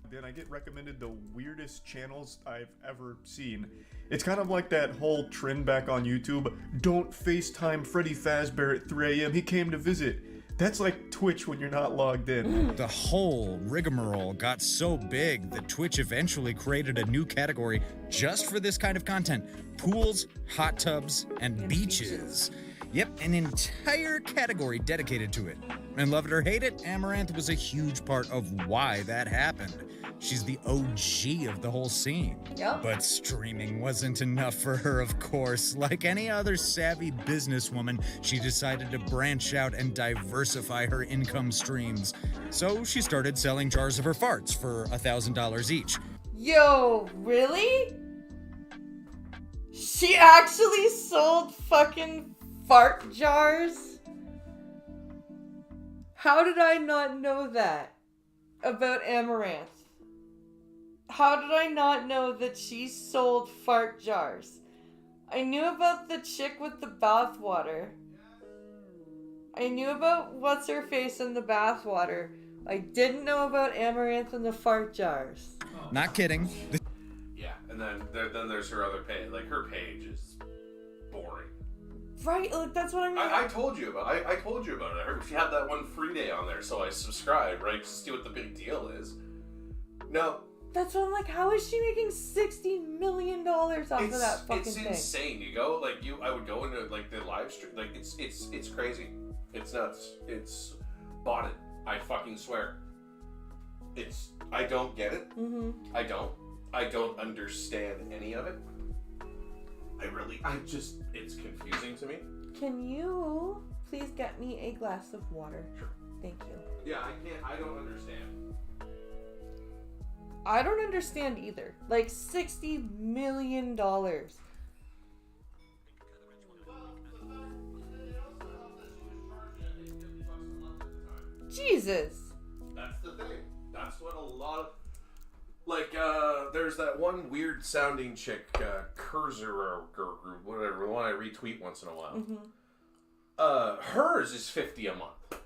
Then I get recommended the weirdest channels I've ever seen. It's kind of like that whole trend back on YouTube, don't FaceTime Freddy Fazbear at 3 a.m. He came to visit. That's like Twitch when you're not logged in. The whole rigmarole got so big that Twitch eventually created a new category just for this kind of content. Pools, hot tubs, and beaches. Yep, an entire category dedicated to it. And love it or hate it, Amaranth was a huge part of why that happened. She's the OG of the whole scene. Yep. But streaming wasn't enough for her, of course. Like any other savvy businesswoman, she decided to branch out and diversify her income streams. So she started selling jars of her farts for $1,000 each. Yo, really? She actually sold fucking fart jars? How did I not know that about Amaranth? How did I not know that she sold fart jars? I knew about the chick with the bathwater. I knew about what's-her-face in the bathwater. I didn't know about Amaranth and the fart jars. Not kidding. Yeah, and then there's her other page. Like, her page is boring. Right, like, that's what I mean. I told you about it. I told you about it. I heard she had that one free day on there, so I subscribed, right, just to see what the big deal is. No. That's what I'm like, how is she making $60 million off of that fucking thing? It's insane. You go, like, I would go into, like, the live stream, like, it's crazy. It's nuts. It's bought it. I fucking swear. I don't get it. Mm-hmm. I don't understand any of it. It's confusing to me. Can you please get me a glass of water? Sure. Thank you. Yeah, I don't understand. I don't understand either. Like, $60 million. Jesus. That's the thing. That's what a lot of... Like, there's that one weird sounding chick, Kurzer or whatever, the one I retweet once in a while. Mm-hmm. Hers is $50 a month.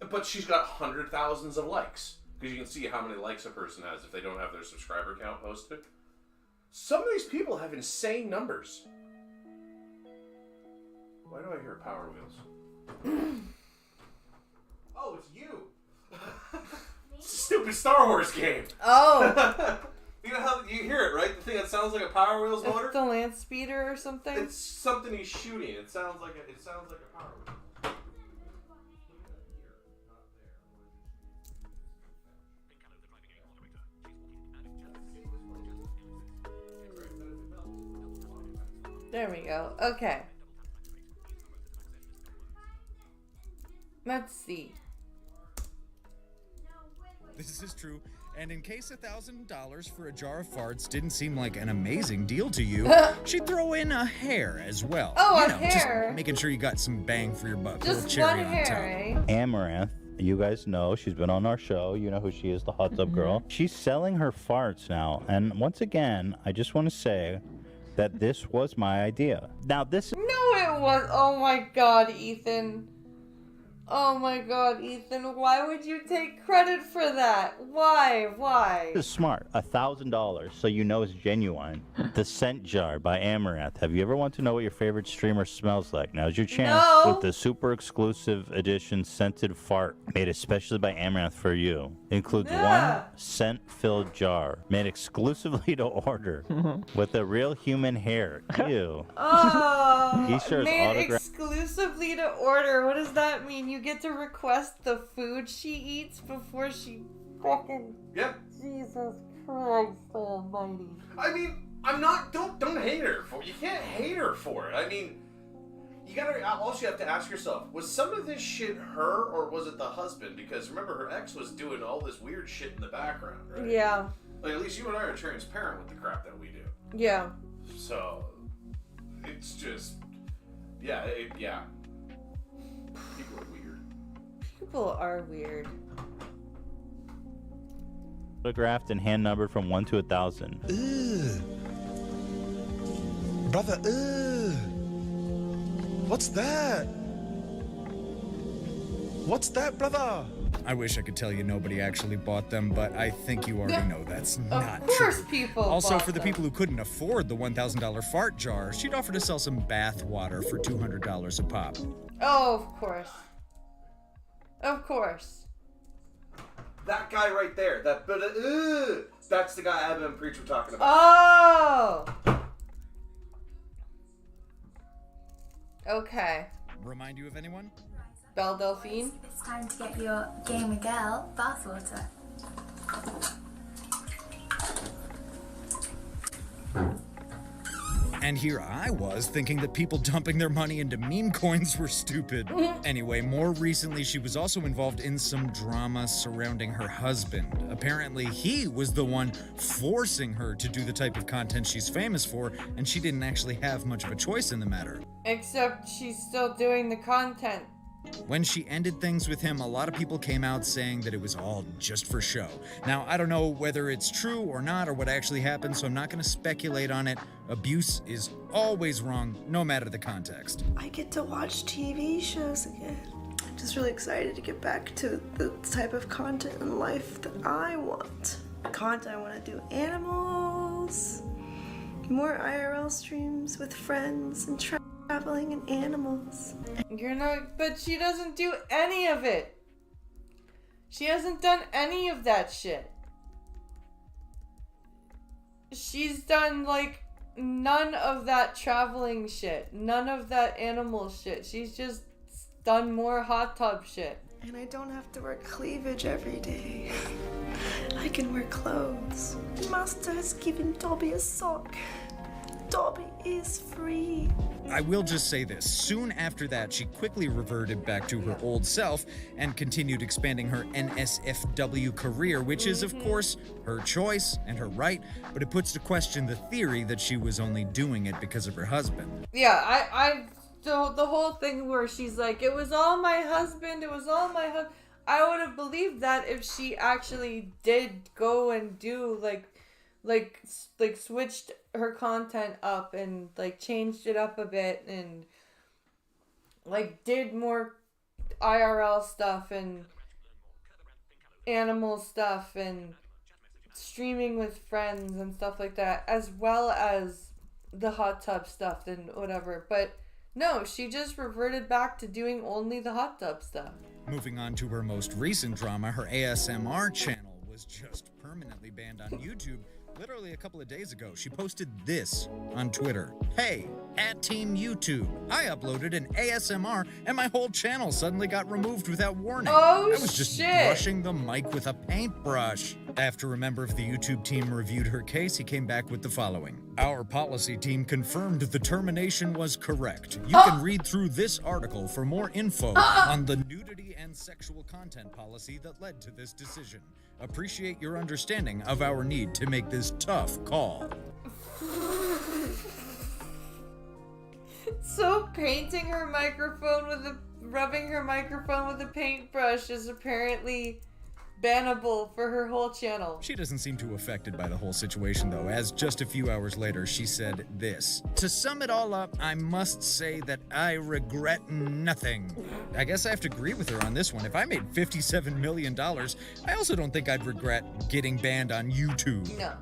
But she's got thousands of likes. Because you can see how many likes a person has if they don't have their subscriber count posted. Some of these people have insane numbers. Why do I hear Power Wheels? Oh, it's you! It's a stupid Star Wars game! Oh! You know how you hear it, right? The thing that sounds like a Power Wheels motor? It's the land speeder or something? It's something he's shooting. It sounds like a Power Wheel. There we go. Okay. Let's see. This is true. And in case $1,000 for a jar of farts didn't seem like an amazing deal to you, she'd throw in a hair as well. Oh, you a know, hair? Just making sure you got some bang for your buck. Just little cherry one on hair, top. Amaranth, you guys know, she's been on our show. You know who she is, the hot tub girl. She's selling her farts now. And once again, I just want to say that this was my idea. Now this... No, it was. Oh my god, Ethan. Oh my god, Ethan, why would you take credit for that? Why? This is smart. $1,000, so you know it's genuine. The Scent Jar by Amaranth. Have you ever want to know what your favorite streamer smells like? Now's your chance No. with the super exclusive edition scented fart made especially by Amaranth for you. It includes one scent-filled jar made exclusively to order with a real human hair. Ew. Oh, He shares made autograph. exclusively to order. What does that mean? You get to request the food she eats before she fucking... Yep. Jesus Christ almighty. I mean, I'm not. Don't hate her for. You can't hate her for it. I mean, you gotta. Also, you have to ask yourself: was some of this shit her, or was it the husband? Because remember, her ex was doing all this weird shit in the background, right? Yeah. Like at least you and I are transparent with the crap that we do. Yeah. So it's just, yeah. People are weird. People are weird. Autographed and hand numbered from 1 to 1,000. Ugh. Brother, ugh. What's that? What's that, brother? I wish I could tell you nobody actually bought them, but I think you already know that's not Of course true. people Also, bought for the them. people who couldn't afford the $1,000 fart jar, she'd offer to sell some bath water for $200 a pop. Oh, of course. Of course. That guy right there. That's the guy Abba and Preach were talking about. Oh! Okay. Remind you of anyone? Belle Delphine? It's time to get your gamer girl bathwater. And here I was thinking that people dumping their money into meme coins were stupid. Anyway, more recently, she was also involved in some drama surrounding her husband. Apparently, he was the one forcing her to do the type of content she's famous for, and she didn't actually have much of a choice in the matter. Except she's still doing the content. When she ended things with him, a lot of people came out saying that it was all just for show. Now, I don't know whether it's true or not or what actually happened, so I'm not going to speculate on it. Abuse is always wrong, no matter the context. I get to watch TV shows again. I'm just really excited to get back to the type of content in life that I want. Content I want to do animals, more IRL streams with friends and traveling and animals. You're not, but she doesn't do any of it. She hasn't done any of that shit. She's done like none of that traveling shit, none of that animal shit. She's just done more hot tub shit. And I don't have to wear cleavage every day. I can wear clothes. Master has given Dobby a sock. Dobby is free. I will just say this. Soon after that, she quickly reverted back to her old self and continued expanding her NSFW career, which is, of course, her choice and her right, but it puts to question the theory that she was only doing it because of her husband. Yeah, the whole thing where she's like, it was all my husband, it was all my husband. I would have believed that if she actually did go and do like switched her content up and like changed it up a bit and like did more IRL stuff and animal stuff and streaming with friends and stuff like that, as well as the hot tub stuff and whatever. But no, she just reverted back to doing only the hot tub stuff. Moving on to her most recent drama, her ASMR channel was just permanently banned on YouTube. Literally a couple of days ago, she posted this on Twitter. Hey, at Team YouTube, I uploaded an ASMR and my whole channel suddenly got removed without warning. Oh, I was just shit. brushing the mic with a paintbrush. After a member of the YouTube team reviewed her case, he came back with the following. Our policy team confirmed the termination was correct. You can read through this article for more info on the nudity and sexual content policy that led to this decision. Appreciate your understanding of our need to make this tough call. So painting her microphone with rubbing her microphone with a paintbrush is apparently bannable for her whole channel. She doesn't seem too affected by the whole situation, though, as just a few hours later, she said this. To sum it all up, I must say that I regret nothing. I guess I have to agree with her on this one. If I made $57 million, I also don't think I'd regret getting banned on YouTube. No.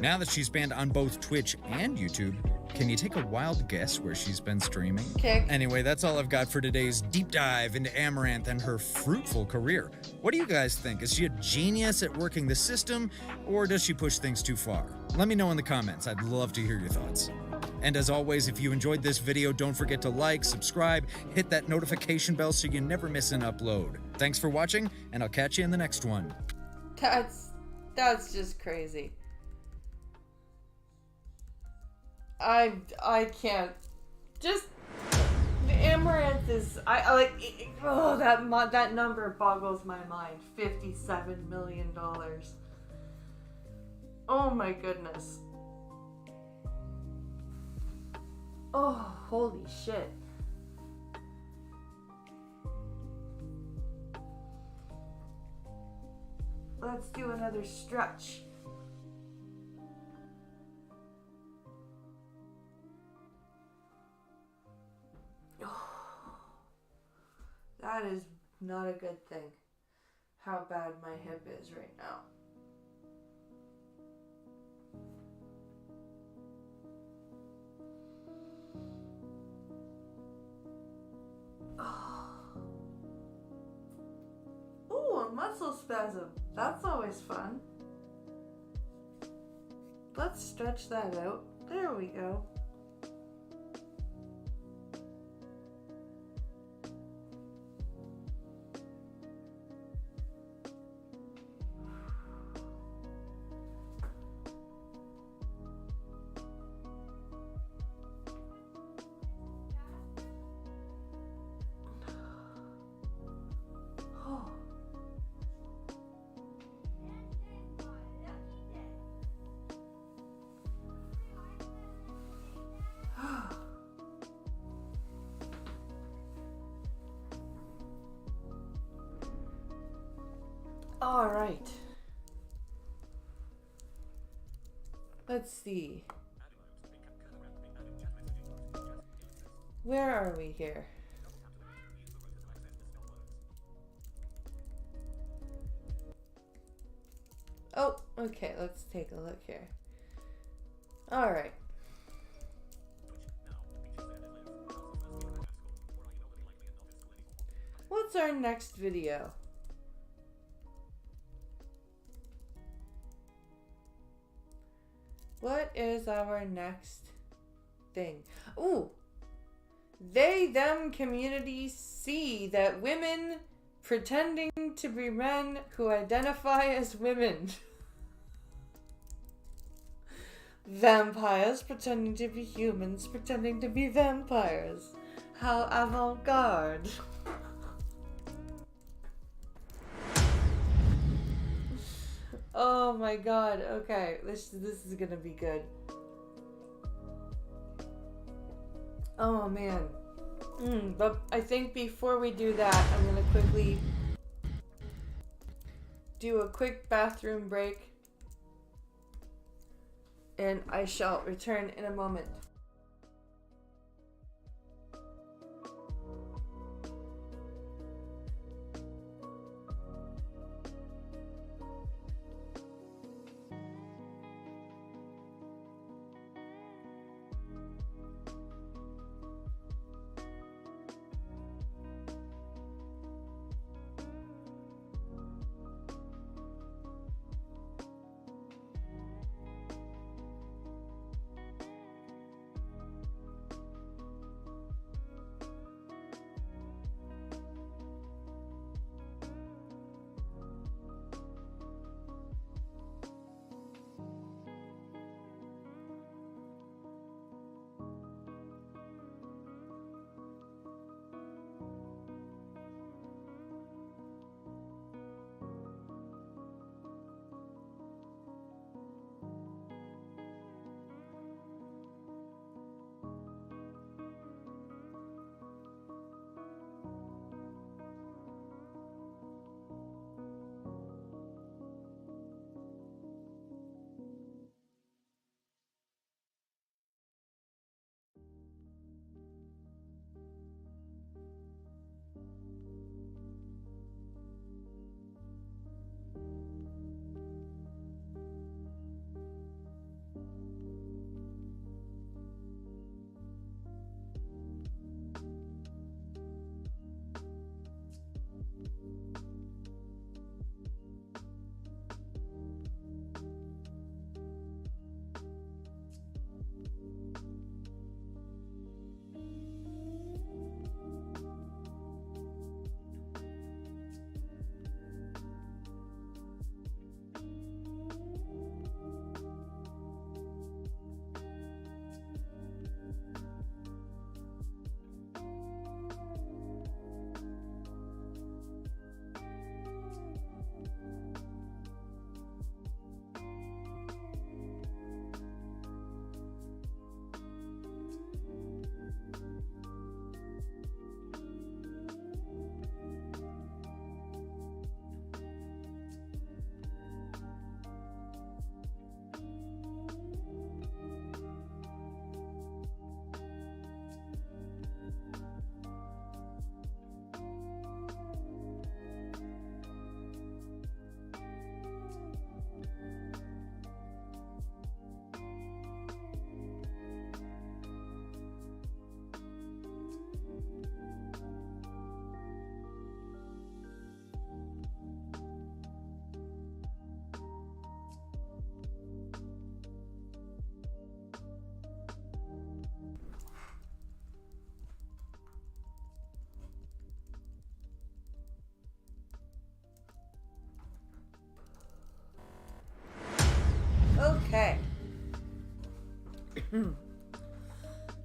Now that she's banned on both Twitch and YouTube, can you take a wild guess where she's been streaming? Okay. Anyway, that's all I've got for today's deep dive into Amaranth and her fruitful career. What do you guys think? Is she a genius at working the system, or does she push things too far? Let me know in the comments. I'd love to hear your thoughts. And as always, if you enjoyed this video, don't forget to like, subscribe, hit that notification bell so you never miss an upload. Thanks for watching, and I'll catch you in the next one. That's just crazy. I can't. Just the Amaranth is I like oh that number boggles my mind. $57 million. Oh my goodness. Oh, holy shit. Let's do another stretch. That is not a good thing. How bad my hip is right now. Ooh, a muscle spasm. That's always fun. Let's stretch that out. There we go. All right. Let's see. Where are we here? Oh, okay, let's take a look here. All right. What's our next video? What is our next thing? Ooh! They, them communities see that women pretending to be men who identify as women. Vampires pretending to be humans, pretending to be vampires. How avant-garde. Oh my god, okay, this is gonna be good. Oh man. But I think before we do that, I'm gonna quickly do a quick bathroom break, and I shall return in a moment.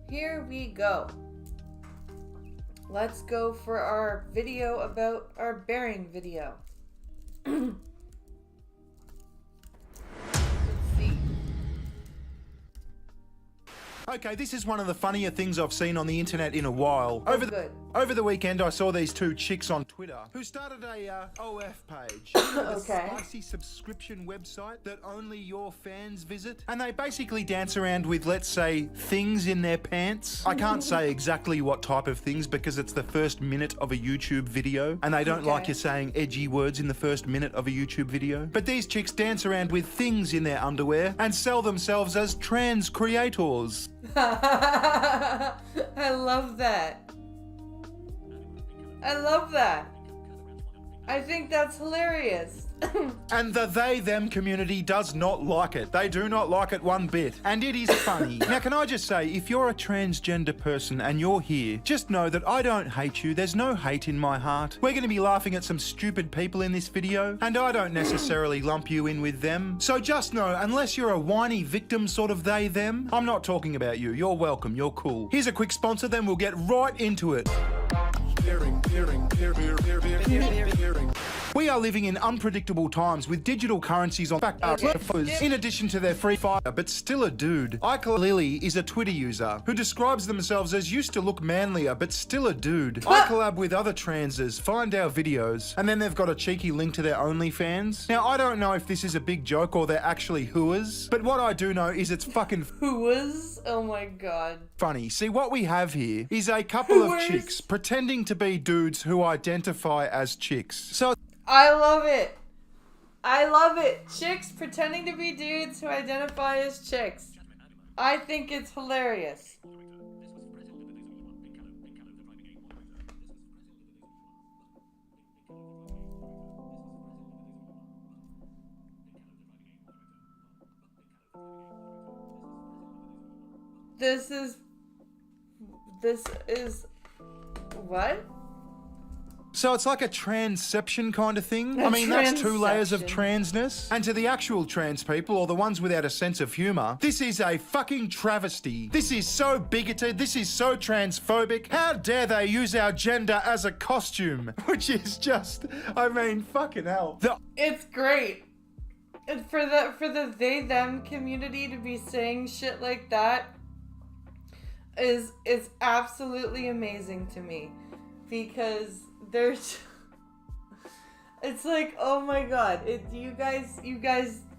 Here we go. Let's go for our video about our bearing video. Let's see. Okay, this is one of the funnier things I've seen on the internet in a while. Good. Over the weekend, I saw these two chicks on Twitter who started a OF page. A spicy subscription website that only your fans visit. And they basically dance around with, let's say, things in their pants. I can't say exactly what type of things because it's the first minute of a YouTube video. And they don't like you saying edgy words in the first minute of a YouTube video. But these chicks dance around with things in their underwear and sell themselves as trans creators. I love that. I love that. I think that's hilarious. And the they-them community does not like it. They do not like it one bit. And it is funny. Now, can I just say, if you're a transgender person and you're here, just know that I don't hate you. There's no hate in my heart. We're going to be laughing at some stupid people in this video, and I don't necessarily lump you in with them. So just know, unless you're a whiny victim sort of they-them, I'm not talking about you. You're welcome. You're cool. Here's a quick sponsor, then we'll get right into it. We are living in unpredictable times with digital currencies on in addition to their free fire, but still a dude. Ike Lily is a Twitter user who describes themselves as used to look manlier, but still a dude. I collab with other transes, find our videos, and then they've got a cheeky link to their OnlyFans. Now, I don't know if this is a big joke or they're actually hooers, but what I do know is it's fucking Whoas? Oh my god. funny. See, what we have here is a couple of chicks pretending to be dudes who identify as chicks. So I love it. I love it. Chicks pretending to be dudes who identify as chicks. I think it's hilarious. This is what? So it's like a transception kind of thing. I mean, that's 2 layers of transness. And to the actual trans people, or the ones without a sense of humor, this is a fucking travesty. This is so bigoted. This is so transphobic. How dare they use our gender as a costume? Which is just, I mean, fucking hell. It's great. And for the they them community to be saying shit like that is absolutely amazing to me, because there's it's like, oh my god, you guys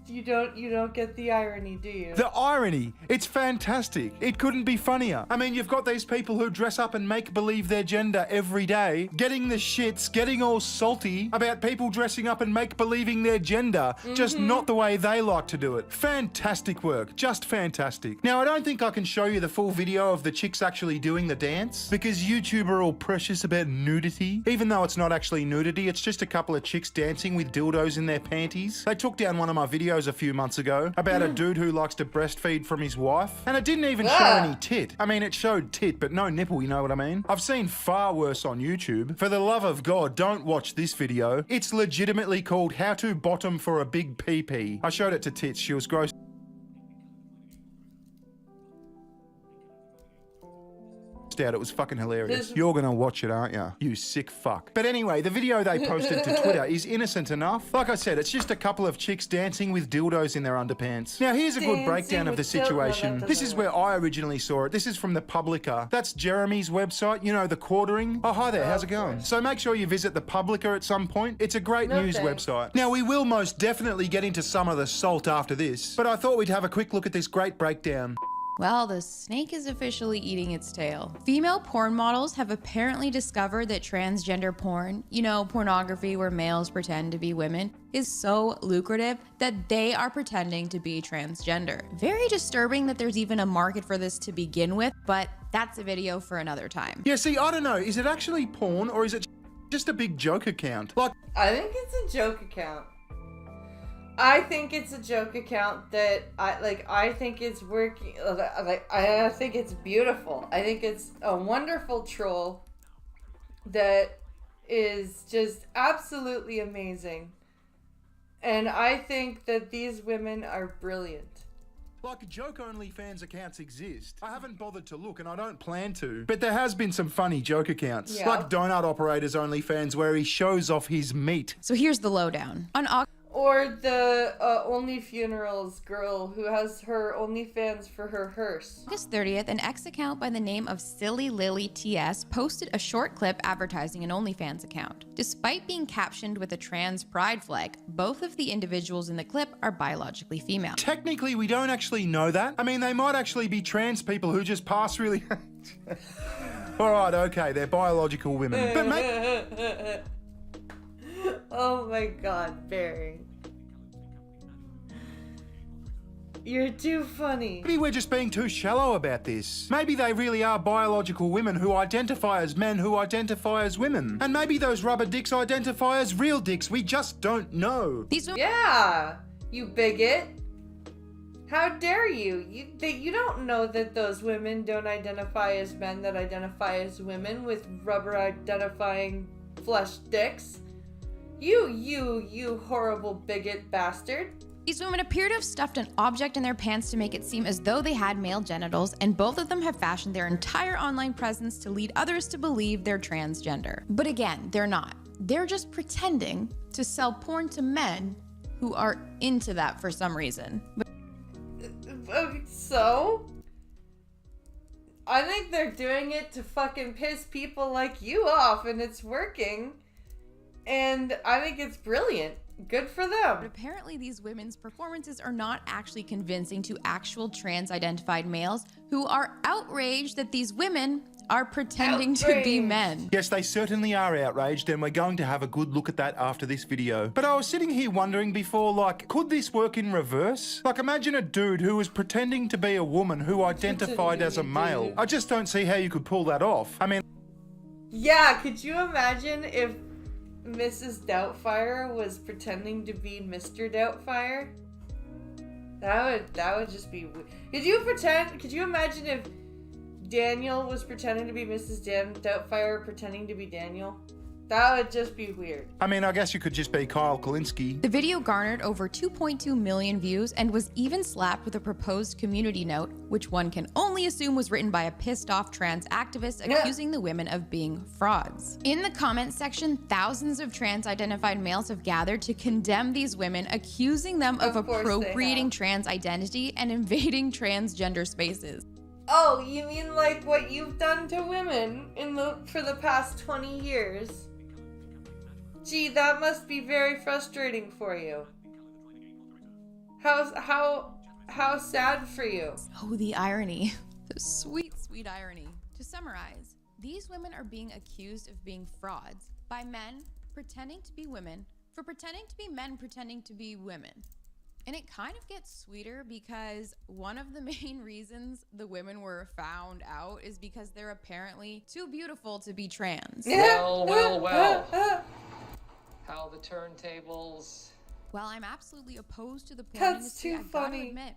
you don't get the irony, do you? The irony, it's fantastic. It couldn't be funnier. I mean, you've got these people who dress up and make believe their gender every day, getting the shits, getting all salty about people dressing up and make believing their gender, just not the way they like to do it. Fantastic work, just fantastic. Now, I don't think I can show you the full video of the chicks actually doing the dance, because YouTube are all precious about nudity, even though it's not actually nudity, it's just a couple of chicks dancing with dildos in their panties. They took down one of my videos a few months ago about a dude who likes to breastfeed from his wife, and it didn't even show any tit. I mean, it showed tit, but no nipple, you know what I mean? I've seen far worse on YouTube. For the love of God, don't watch this video. It's legitimately called How to Bottom for a Big PP. I showed it to Tits, she was gross out. It was fucking hilarious. You're gonna watch it, aren't you? You sick fuck. But anyway, the video they posted to Twitter is innocent enough. Like I said, it's just a couple of chicks dancing with dildos in their underpants. Now, here's a good breakdown of the situation. This is where I originally saw it. This is from the Publica. That's Jeremy's website, you know, the quartering. Oh, hi there, how's it going? So make sure you visit the Publica at some point. It's a great news website. Now, we will most definitely get into some of the salt after this, but I thought we'd have a quick look at this great breakdown. Well, the snake is officially eating its tail. Female porn models have apparently discovered that transgender porn, you know, pornography where males pretend to be women, is so lucrative that they are pretending to be transgender. Very disturbing that there's even a market for this to begin with, but that's a video for another time. Yeah, see, I don't know. Is it actually porn or is it just a big joke account? Like, I think it's a joke account. I think it's a joke account that I think it's working. I think it's beautiful. I think it's a wonderful troll that is just absolutely amazing. And I think that these women are brilliant. Like, joke OnlyFans accounts exist. I haven't bothered to look and I don't plan to. But there has been some funny joke accounts. Yeah. Like Donut Operator's OnlyFans where he shows off his meat. So here's the lowdown. Or the Only Funerals girl who has her OnlyFans for her hearse. August 30th, an ex account by the name of Silly Lily TS posted a short clip advertising an OnlyFans account. Despite being captioned with a trans pride flag, both of the individuals in the clip are biologically female. Technically, we don't actually know that. I mean, they might actually be trans people who just pass really... Alright, okay, they're biological women. But Oh my god, Barry. You're too funny. maybe we're just being too shallow about this. Maybe they really are biological women who identify as men who identify as women. And maybe those rubber dicks identify as real dicks. We just don't know. Yeah, you bigot. How dare you? You don't know that those women don't identify as men that identify as women with rubber identifying flesh dicks. You horrible bigot bastard. These women appear to have stuffed an object in their pants to make it seem as though they had male genitals, and both of them have fashioned their entire online presence to lead others to believe they're transgender. But again, they're not. They're just pretending to sell porn to men who are into that for some reason. So? I think they're doing it to fucking piss people like you off, and it's working. And I think it's brilliant. Good for them. But apparently these women's performances are not actually convincing to actual trans-identified males who are outraged that these women are pretending to be men. Yes, they certainly are outraged, and we're going to have a good look at that after this video. But I was sitting here wondering before, like, could this work in reverse? Like, imagine a dude who was pretending to be a woman who identified as a male. I just don't see how you could pull that off. I mean... Yeah, could you imagine if Mrs. Doubtfire was pretending to be Mr. Doubtfire? That would just be weird. Could you imagine if Daniel was pretending to be Mrs. Doubtfire pretending to be Daniel? That would just be weird. I mean, I guess you could just be Kyle Kalinske. The video garnered over 2.2 million views and was even slapped with a proposed community note, which one can only assume was written by a pissed off trans activist accusing the women of being frauds. In the comments section, thousands of trans identified males have gathered to condemn these women, accusing them of appropriating trans identity and invading transgender spaces. Oh, you mean like what you've done to women for the past 20 years? Gee, that must be very frustrating for you. How sad for you. Oh, the irony. The sweet, sweet irony. To summarize, these women are being accused of being frauds by men pretending to be women for pretending to be men pretending to be women. And it kind of gets sweeter because one of the main reasons the women were found out is because they're apparently too beautiful to be trans. Well. How the turntables. While I'm absolutely opposed to the porn industry, I gotta admit,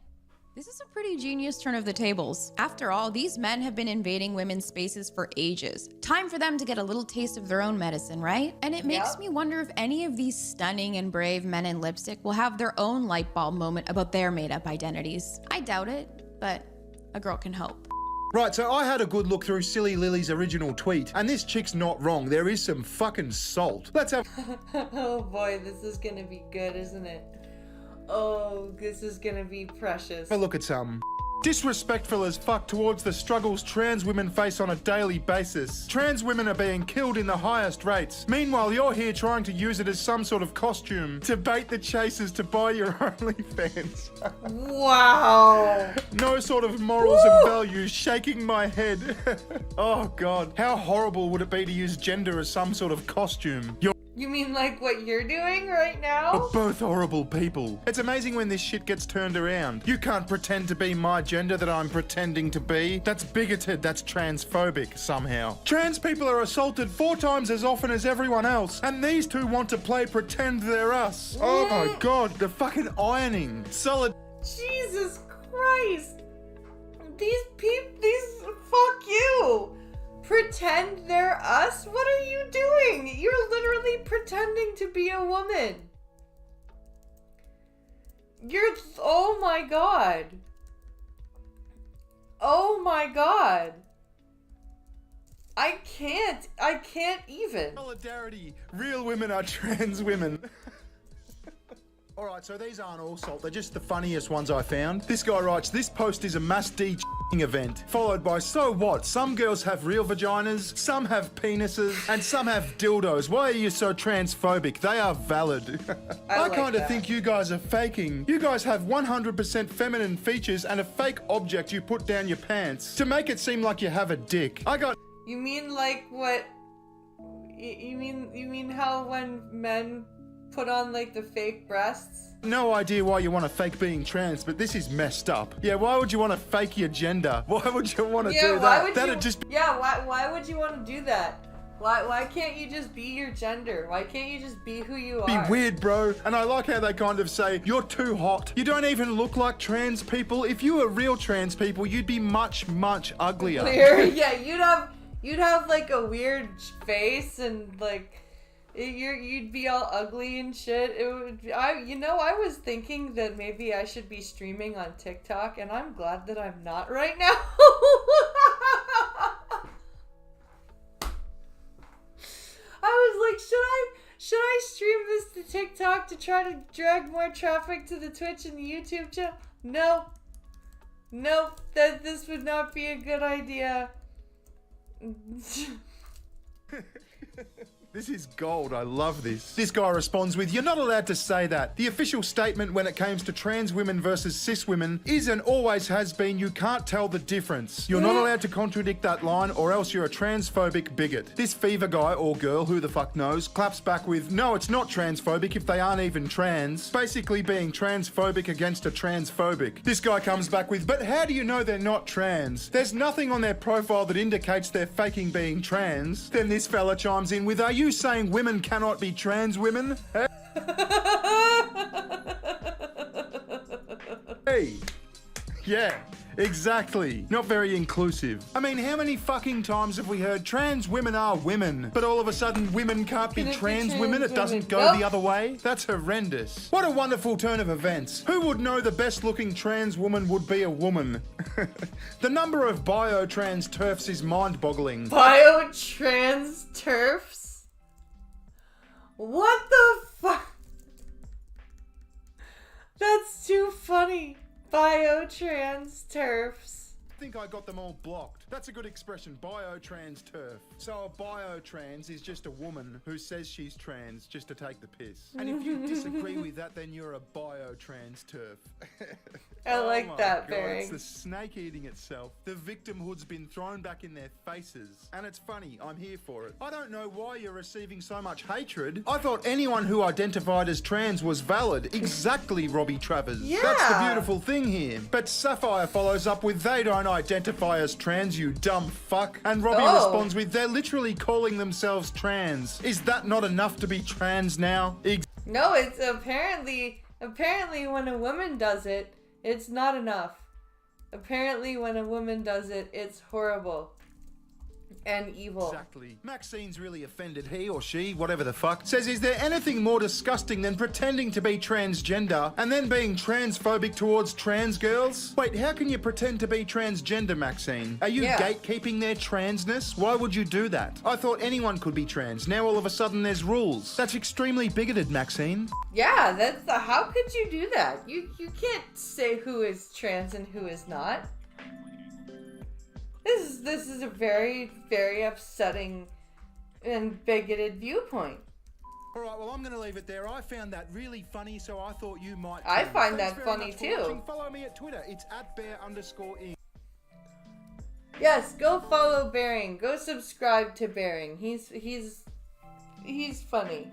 this is a pretty genius turn of the tables. After all, these men have been invading women's spaces for ages. Time for them to get a little taste of their own medicine, right? And it makes me wonder if any of these stunning and brave men in lipstick will have their own light bulb moment about their made-up identities. I doubt it, but a girl can hope. Right, so I had a good look through Silly Lily's original tweet, and this chick's not wrong. There is some fucking salt. Let's have... Oh boy, this is gonna be good, isn't it? Oh, this is gonna be precious. a look at some. Disrespectful as fuck towards the struggles trans women face on a daily basis. Trans women are being killed in the highest rates. Meanwhile, you're here trying to use it as some sort of costume to bait the chasers to buy your OnlyFans. Wow. No sort of morals and values, shaking my head. Oh god, how horrible would it be to use gender as some sort of costume? You mean like what you're doing right now? We're both horrible people. It's amazing when this shit gets turned around. You can't pretend to be my gender that I'm pretending to be. That's bigoted, that's transphobic somehow. Trans people are assaulted 4 times as often as everyone else, and these two want to play pretend they're us. Oh my god, the fucking ironing. Solid. Jesus Christ. Fuck you. Pretend they're us? What are you doing? You're literally pretending to be a woman. Oh my god. Oh my god. I can't even. Solidarity. Real women are trans women. All right, so these aren't all salt. They're just the funniest ones I found. This guy writes, this post is a mass de-ing event, followed by, so what? Some girls have real vaginas, some have penises, and some have dildos. Why are you so transphobic? They are valid. I like kind of that. think you guys are faking. You guys have 100% feminine features and a fake object you put down your pants to make it seem like you have a dick. I got... You mean like what? You mean how when men put on like the fake breasts? No idea why you want to fake being trans, but this is messed up. Yeah, why would you want to fake your gender? Why would you want to do that? That'd just be... Yeah, why would you want to do that? Why can't you just be your gender? Why can't you just be who you are? weird, bro. And I like how they kind of say, you're too hot. You don't even look like trans people. If you were real trans people, you'd be much, much uglier. Yeah, you'd have like a weird face and like you'd be all ugly and shit. It would. I was thinking that maybe I should be streaming on TikTok, and I'm glad that I'm not right now. I was like, should I stream this to TikTok to try to drag more traffic to the Twitch and the YouTube channel? Nope, that this would not be a good idea. This is gold. I love this. This guy responds with, you're not allowed to say that. The official statement when it comes to trans women versus cis women is and always has been you can't tell the difference. You're not allowed to contradict that line or else you're a transphobic bigot. This fever guy or girl, who the fuck knows, claps back with, no, it's not transphobic if they aren't even trans. Basically being transphobic against a transphobic. This guy comes back with, but how do you know they're not trans? There's nothing on their profile that indicates they're faking being trans. Then this fella chimes in with, are you saying women cannot be trans women? Hey. Yeah, exactly. Not very inclusive. I mean, how many fucking times have we heard trans women are women, but all of a sudden women can't be trans women? It doesn't go the other way? That's horrendous. What a wonderful turn of events. Who would know the best looking trans woman would be a woman? The number of bio-trans turfs is mind-boggling. Bio-trans turfs? What the fuck? That's too funny. Bio-trans turfs. I think I got them all blocked. That's a good expression, bio-trans turf. So a bio-trans is just a woman who says she's trans just to take the piss. And if you disagree with that, then you're a bio-trans turf. I like my that, God, Barry. It's the snake eating itself. The victimhood's been thrown back in their faces. And it's funny, I'm here for it. I don't know why you're receiving so much hatred. I thought anyone who identified as trans was valid. Exactly, Robbie Travers. Yeah. That's the beautiful thing here. But Sapphire follows up with, they don't identify as trans, you dumb fuck. And Robbie responds with, they're literally calling themselves trans. Is that not enough to be trans now? No, it's apparently when a woman does it, it's not enough. Apparently when a woman does it, it's horrible. And evil. Exactly. Maxine's really offended. He or she, whatever the fuck, says, is there anything more disgusting than pretending to be transgender and then being transphobic towards trans girls? Wait, how can you pretend to be transgender, Maxine? Are you gatekeeping their transness? Why would you do that? I thought anyone could be trans. Now all of a sudden there's rules. That's extremely bigoted, Maxine. Yeah, that's how could you do that? You can't say who is trans and who is not. This is a very, very upsetting and bigoted viewpoint. All right, well, I'm going to leave it there. I found that really funny, so I thought you might. I find Thanks that very funny much for too. watching. Follow me at Twitter. It's @bear_ing. Yes, go follow Bearing. Go subscribe to Bearing. He's funny.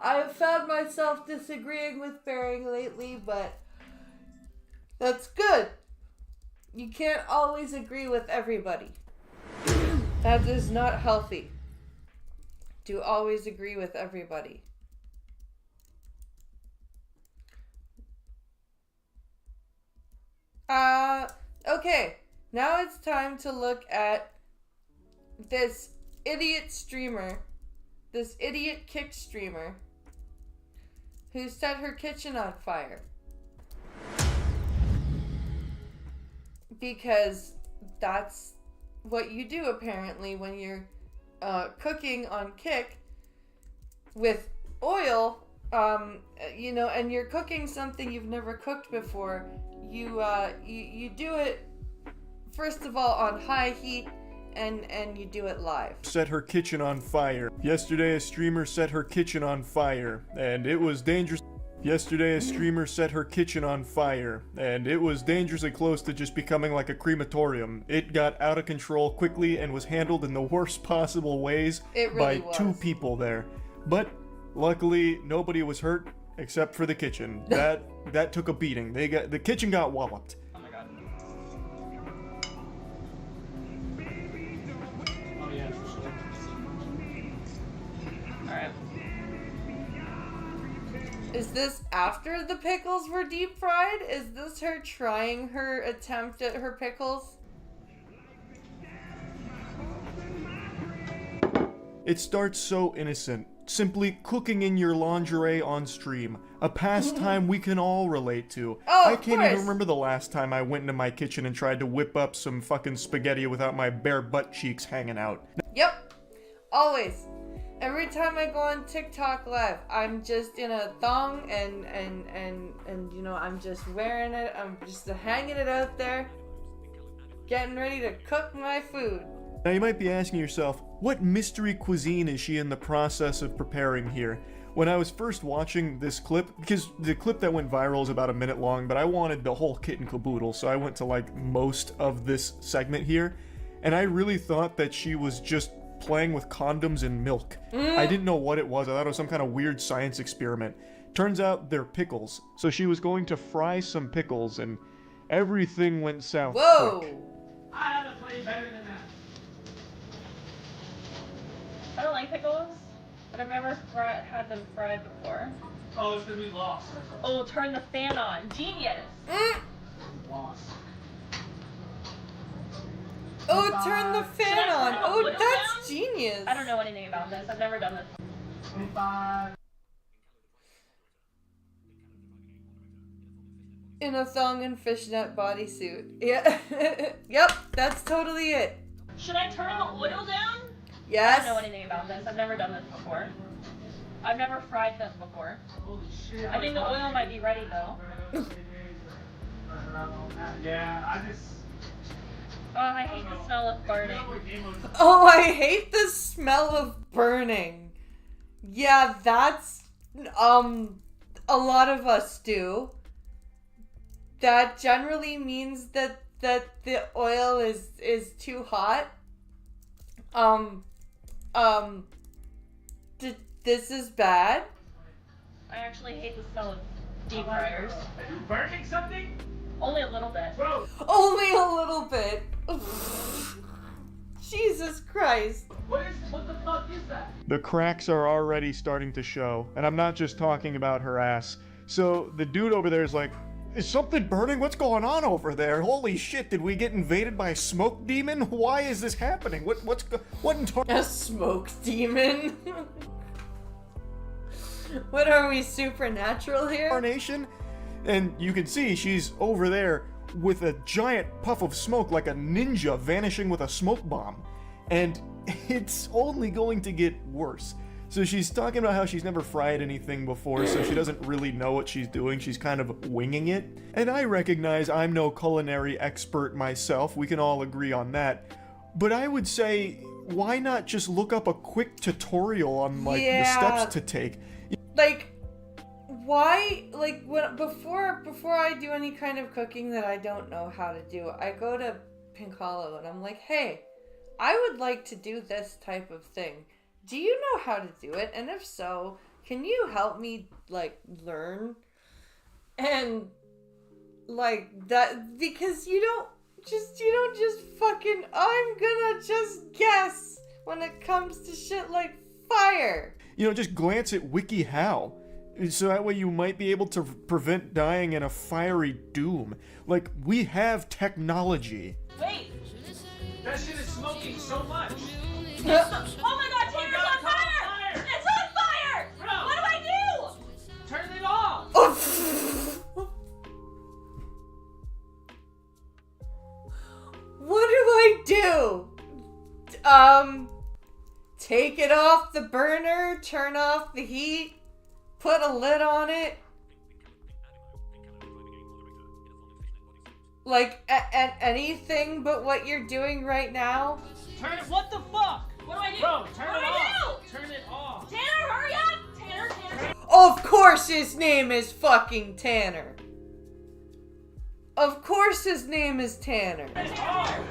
I have found myself disagreeing with Bearing lately, but that's good. You can't always agree with everybody. That is not healthy. To always agree with everybody. Okay. Now it's time to look at this idiot streamer. This idiot kick streamer who set her kitchen on fire. because that's what you do apparently when you're cooking on Kick with oil, you know, and you're cooking something you've never cooked before. You do it first of all on high heat, and you do it live. Set her kitchen on fire. Yesterday, a streamer set her kitchen on fire, and it was dangerous. Yesterday, a streamer set her kitchen on fire, and it was dangerously close to just becoming like a crematorium. It got out of control quickly and was handled in the worst possible ways by two people there. But luckily, nobody was hurt except for the kitchen. That took a beating. The kitchen got walloped. Oh my god. Alright. Is this after the pickles were deep fried? Is this her trying her attempt at her pickles? It starts so innocent. Simply cooking in your lingerie on stream. A pastime we can all relate to. Oh, I can't even remember the last time I went into my kitchen and tried to whip up some fucking spaghetti without my bare butt cheeks hanging out. Yep. Always. Every time I go on TikTok live, I'm just in a thong and you know, I'm just wearing it. I'm just hanging it out there, getting ready to cook my food. Now you might be asking yourself, what mystery cuisine is she in the process of preparing here? When I was first watching this clip, because the clip that went viral is about a minute long, but I wanted the whole kit and caboodle, so I went to like most of this segment here, and I really thought that she was just playing with condoms and milk. I didn't know what it was. I thought it was some kind of weird science experiment. Turns out they're pickles. So she was going to fry some pickles, and everything went south quick. I have a play better than that. I don't like pickles, but I've never had them fried before. Oh, it's gonna be lost. Oh, turn the fan on. Genius. Lost. Oh, turn the fan on. Oh, that's genius. I don't know anything about this. I've never done this. In a thong and fishnet bodysuit. Yeah. Yep, that's totally it. Should I turn the oil down? Yes. I don't know anything about this. I've never done this before. I've never fried this before. Holy shit. I think the oil might be ready though. Yeah, I just... Oh, I hate the smell of burning. Oh, I hate the smell of burning. Yeah, that's a lot of us do. That generally means that the oil is too hot. This is bad. I actually hate the smell of deep fryers. Are you burning something? Only a little bit. Only a little bit. Jesus Christ. What the fuck is that? The cracks are already starting to show, and I'm not just talking about her ass. So the dude over there is like, is something burning? What's going on over there? Holy shit, did we get invaded by a smoke demon? Why is this happening? What in a smoke demon? What are we, supernatural here? Carnation? And you can see she's over there with a giant puff of smoke like a ninja vanishing with a smoke bomb. And it's only going to get worse. So she's talking about how she's never fried anything before, so she doesn't really know what she's doing. She's kind of winging it. And I recognize I'm no culinary expert myself. We can all agree on that. But I would say, why not just look up a quick tutorial on the steps to take? Like, why, like, before I do any kind of cooking that I don't know how to do, I go to Pink Hollow and I'm like, hey, I would like to do this type of thing. Do you know how to do it? And if so, can you help me, like, learn? And, like, that, because you don't just fucking, I'm gonna just guess when it comes to shit like fire. You know, just glance at WikiHow. So that way you might be able to prevent dying in a fiery doom. Like, we have technology. Wait! That shit is smoking so much! Oh my god, Tanner's on fire! It's on fire! Bro. What do I do? Turn it off! take it off the burner, turn off the heat, put a lid on it. Like, anything but what you're doing right now. Turn it. What the fuck? What do I do? Bro, turn it off. Turn it off. Tanner, hurry up. Tanner. Of course his name is fucking Tanner. Of course his name is Tanner. Tanner,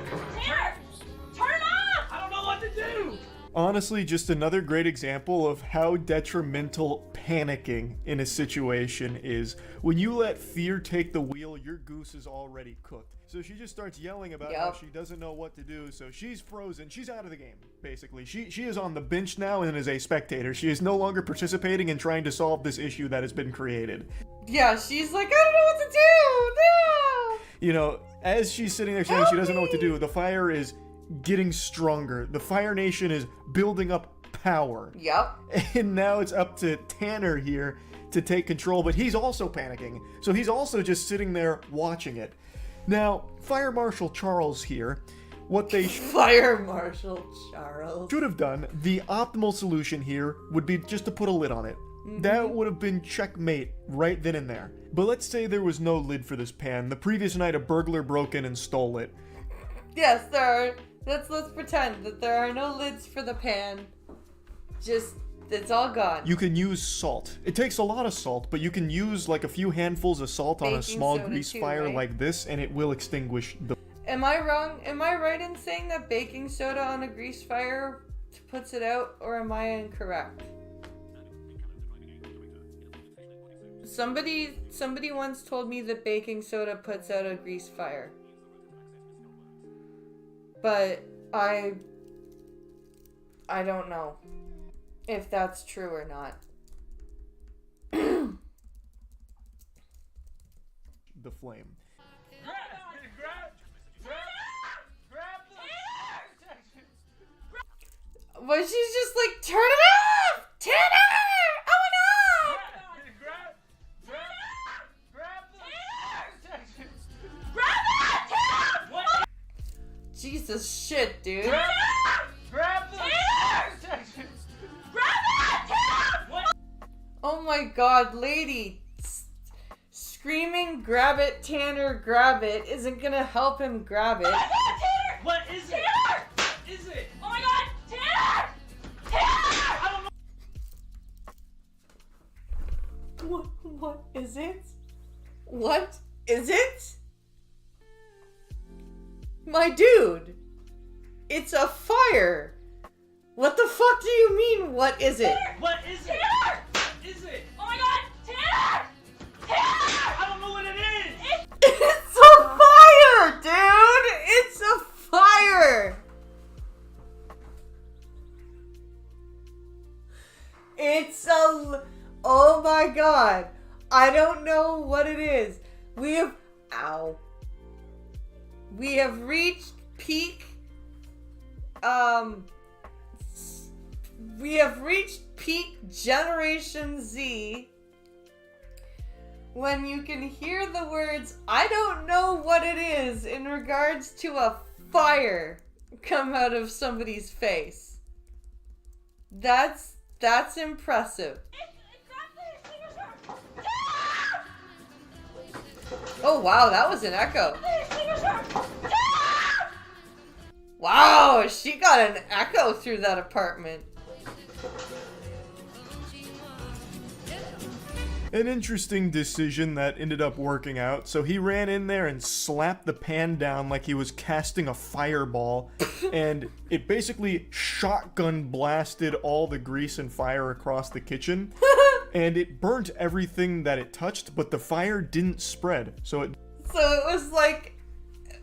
turn off. I don't know what to do. Honestly, just another great example of how detrimental panicking in a situation is. When you let fear take the wheel, your goose is already cooked. So she just starts yelling about how she doesn't know what to do, so she's frozen. She's out of the game, basically. She is on the bench now and is a spectator. She is no longer participating in trying to solve this issue that has been created. Yeah, she's like, I don't know what to do, no! You know, as she's sitting there saying she doesn't know what to do, the fire is getting stronger. The Fire Nation is building up power. Yep. And now it's up to Tanner here to take control, but he's also panicking. So he's also just sitting there watching it. Now, Fire Marshal Charles here, what they Fire Marshal Charles should have done, the optimal solution here would be just to put a lid on it. That would have been checkmate right then and there. But let's say there was no lid for this pan. The previous night a burglar broke in and stole it. Yes, there are. Let's pretend that there are no lids for the pan. Just, it's all gone. You can use salt. It takes a lot of salt, but you can use like a few handfuls of salt on a small grease fire like this, and it will extinguish the... Am I wrong? Am I right in saying that baking soda on a grease fire puts it out, or am I incorrect? Somebody once told me that baking soda puts out a grease fire. But I don't know if that's true or not. The flame. Well, she's just like, turn it off! Tanner! Oh no! Jesus shit, dude. Grab the Oh my god, lady. Screaming, grab it, Tanner, grab it, isn't gonna help him grab it. Tanner! What is it? Tanner! What is it? Oh my god! Tanner! Tanner! I don't know. What is it? What is it? My dude, it's a fire. What the fuck do you mean, what is it? Tanner! What is it? Tanner! What is it? Oh my god! Tanner! Tanner! I don't know what it is! It's a fire, dude! It's a fire! It's a... Oh my god. I don't know what it is. We have... Ow. We have reached peak... We have reached peak Generation Z when you can hear the words, I don't know what it is, in regards to a fire come out of somebody's face. That's impressive. Oh wow, that was an echo. Wow, she got an echo through that apartment. An interesting decision that ended up working out. So he ran in there and slapped the pan down like he was casting a fireball, and it basically shotgun blasted all the grease and fire across the kitchen. And it burnt everything that it touched, but the fire didn't spread. So it was like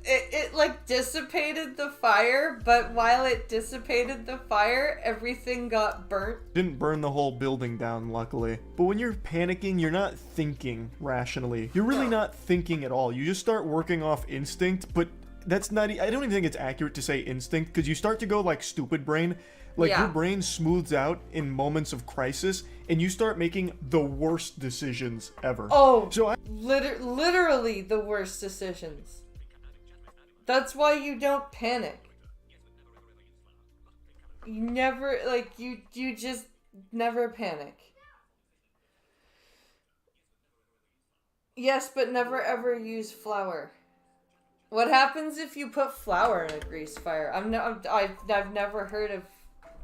it like dissipated the fire, but while it dissipated the fire, everything got burnt. didn't burn the whole building down, luckily. But when you're panicking, you're not thinking rationally. You're really not thinking at all. You just start working off instinct, but that's not... I don't even think it's accurate to say instinct, because you start to go like stupid brain. Like, your brain smooths out in moments of crisis, and you start making the worst decisions ever. Oh, so literally the worst decisions. That's why you don't panic. You never, like, you just never panic. Yes, but never ever use flour. What happens if you put flour in a grease fire? I've never heard of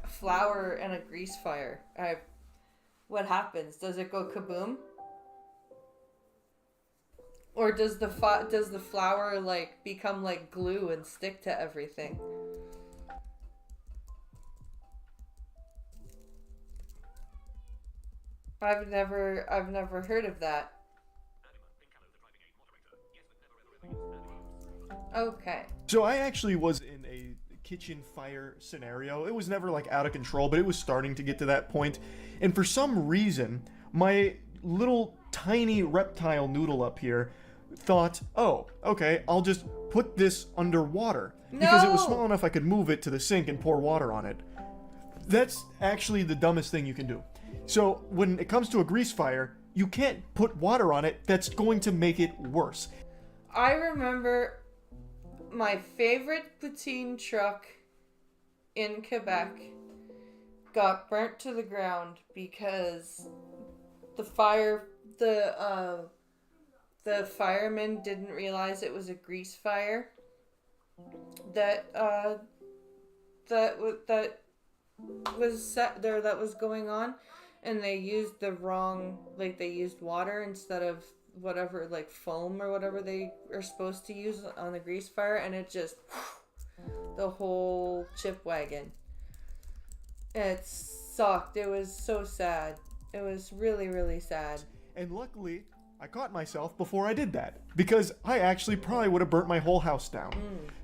flour in a grease fire. What happens? Does it go kaboom? Or does the flour like become like glue and stick to everything? I've never heard of that. Okay. So I actually was in a kitchen fire scenario. It was never like out of control, but it was starting to get to that point. And for some reason, my little tiny reptile noodle up here thought, oh, okay, I'll just put this underwater. Because it was small enough I could move it to the sink and pour water on it. That's actually the dumbest thing you can do. So when it comes to a grease fire, you can't put water on it. That's going to make it worse. I remember my favorite poutine truck in Quebec got burnt to the ground because the firemen didn't realize it was a grease fire that was going on, and they used the wrong, like, they used water instead of whatever, like, foam or whatever they are supposed to use on the grease fire, and it just the whole chip wagon. It sucked. It was so sad. It was really, really sad. And luckily, I caught myself before I did that, because I actually probably would have burnt my whole house down.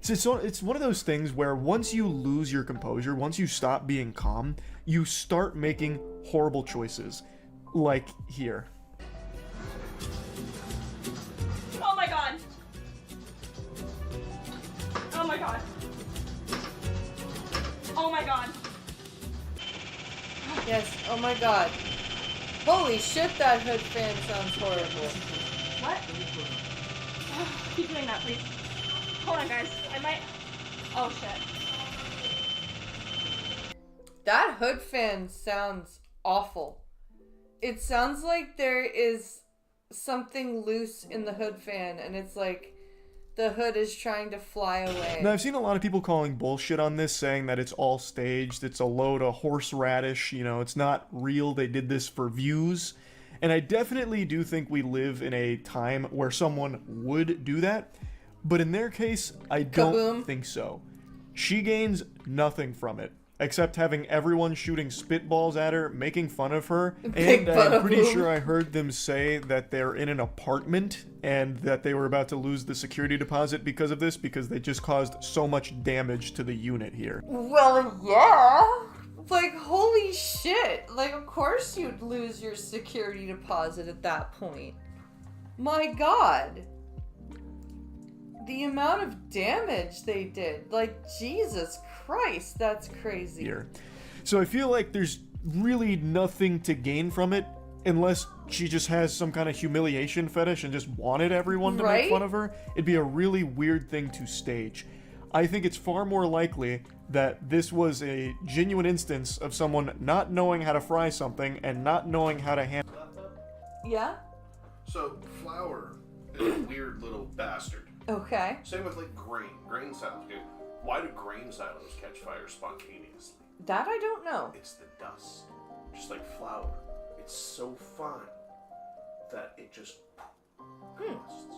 So it's one of those things where once you lose your composure, once you stop being calm, you start making horrible choices, like here. Oh my god! Oh my god! Oh my god! Yes, oh my god. Holy shit, that hood fan sounds horrible. What? Oh, keep doing that, please. Hold on, guys. I might... Oh, shit. That hood fan sounds awful. It sounds like there is something loose in the hood fan, and it's like the hood is trying to fly away. Now, I've seen a lot of people calling bullshit on this, saying that it's all staged, it's a load of horseradish, you know, it's not real, they did this for views. And I definitely do think we live in a time where someone would do that, but in their case, I don't think so. She gains nothing from it, except having everyone shooting spitballs at her, making fun of her, and I'm pretty sure I heard them say that they're in an apartment and that they were about to lose the security deposit because of this, because they just caused so much damage to the unit here. Well, yeah. Like, holy shit. Like, of course you'd lose your security deposit at that point. My god. The amount of damage they did. Like, Jesus Christ, that's crazy. Here. So I feel like there's really nothing to gain from it, unless she just has some kind of humiliation fetish and just wanted everyone to make fun of her. It'd be a really weird thing to stage. I think it's far more likely that this was a genuine instance of someone not knowing how to fry something and not knowing how to handle it. Yeah? So, flour is a weird little bastard. Okay. Same with, like, grain silos. Why do grain silos catch fire spontaneously? That I don't know. It's the dust. Just like flour. It's so fine that it just busts.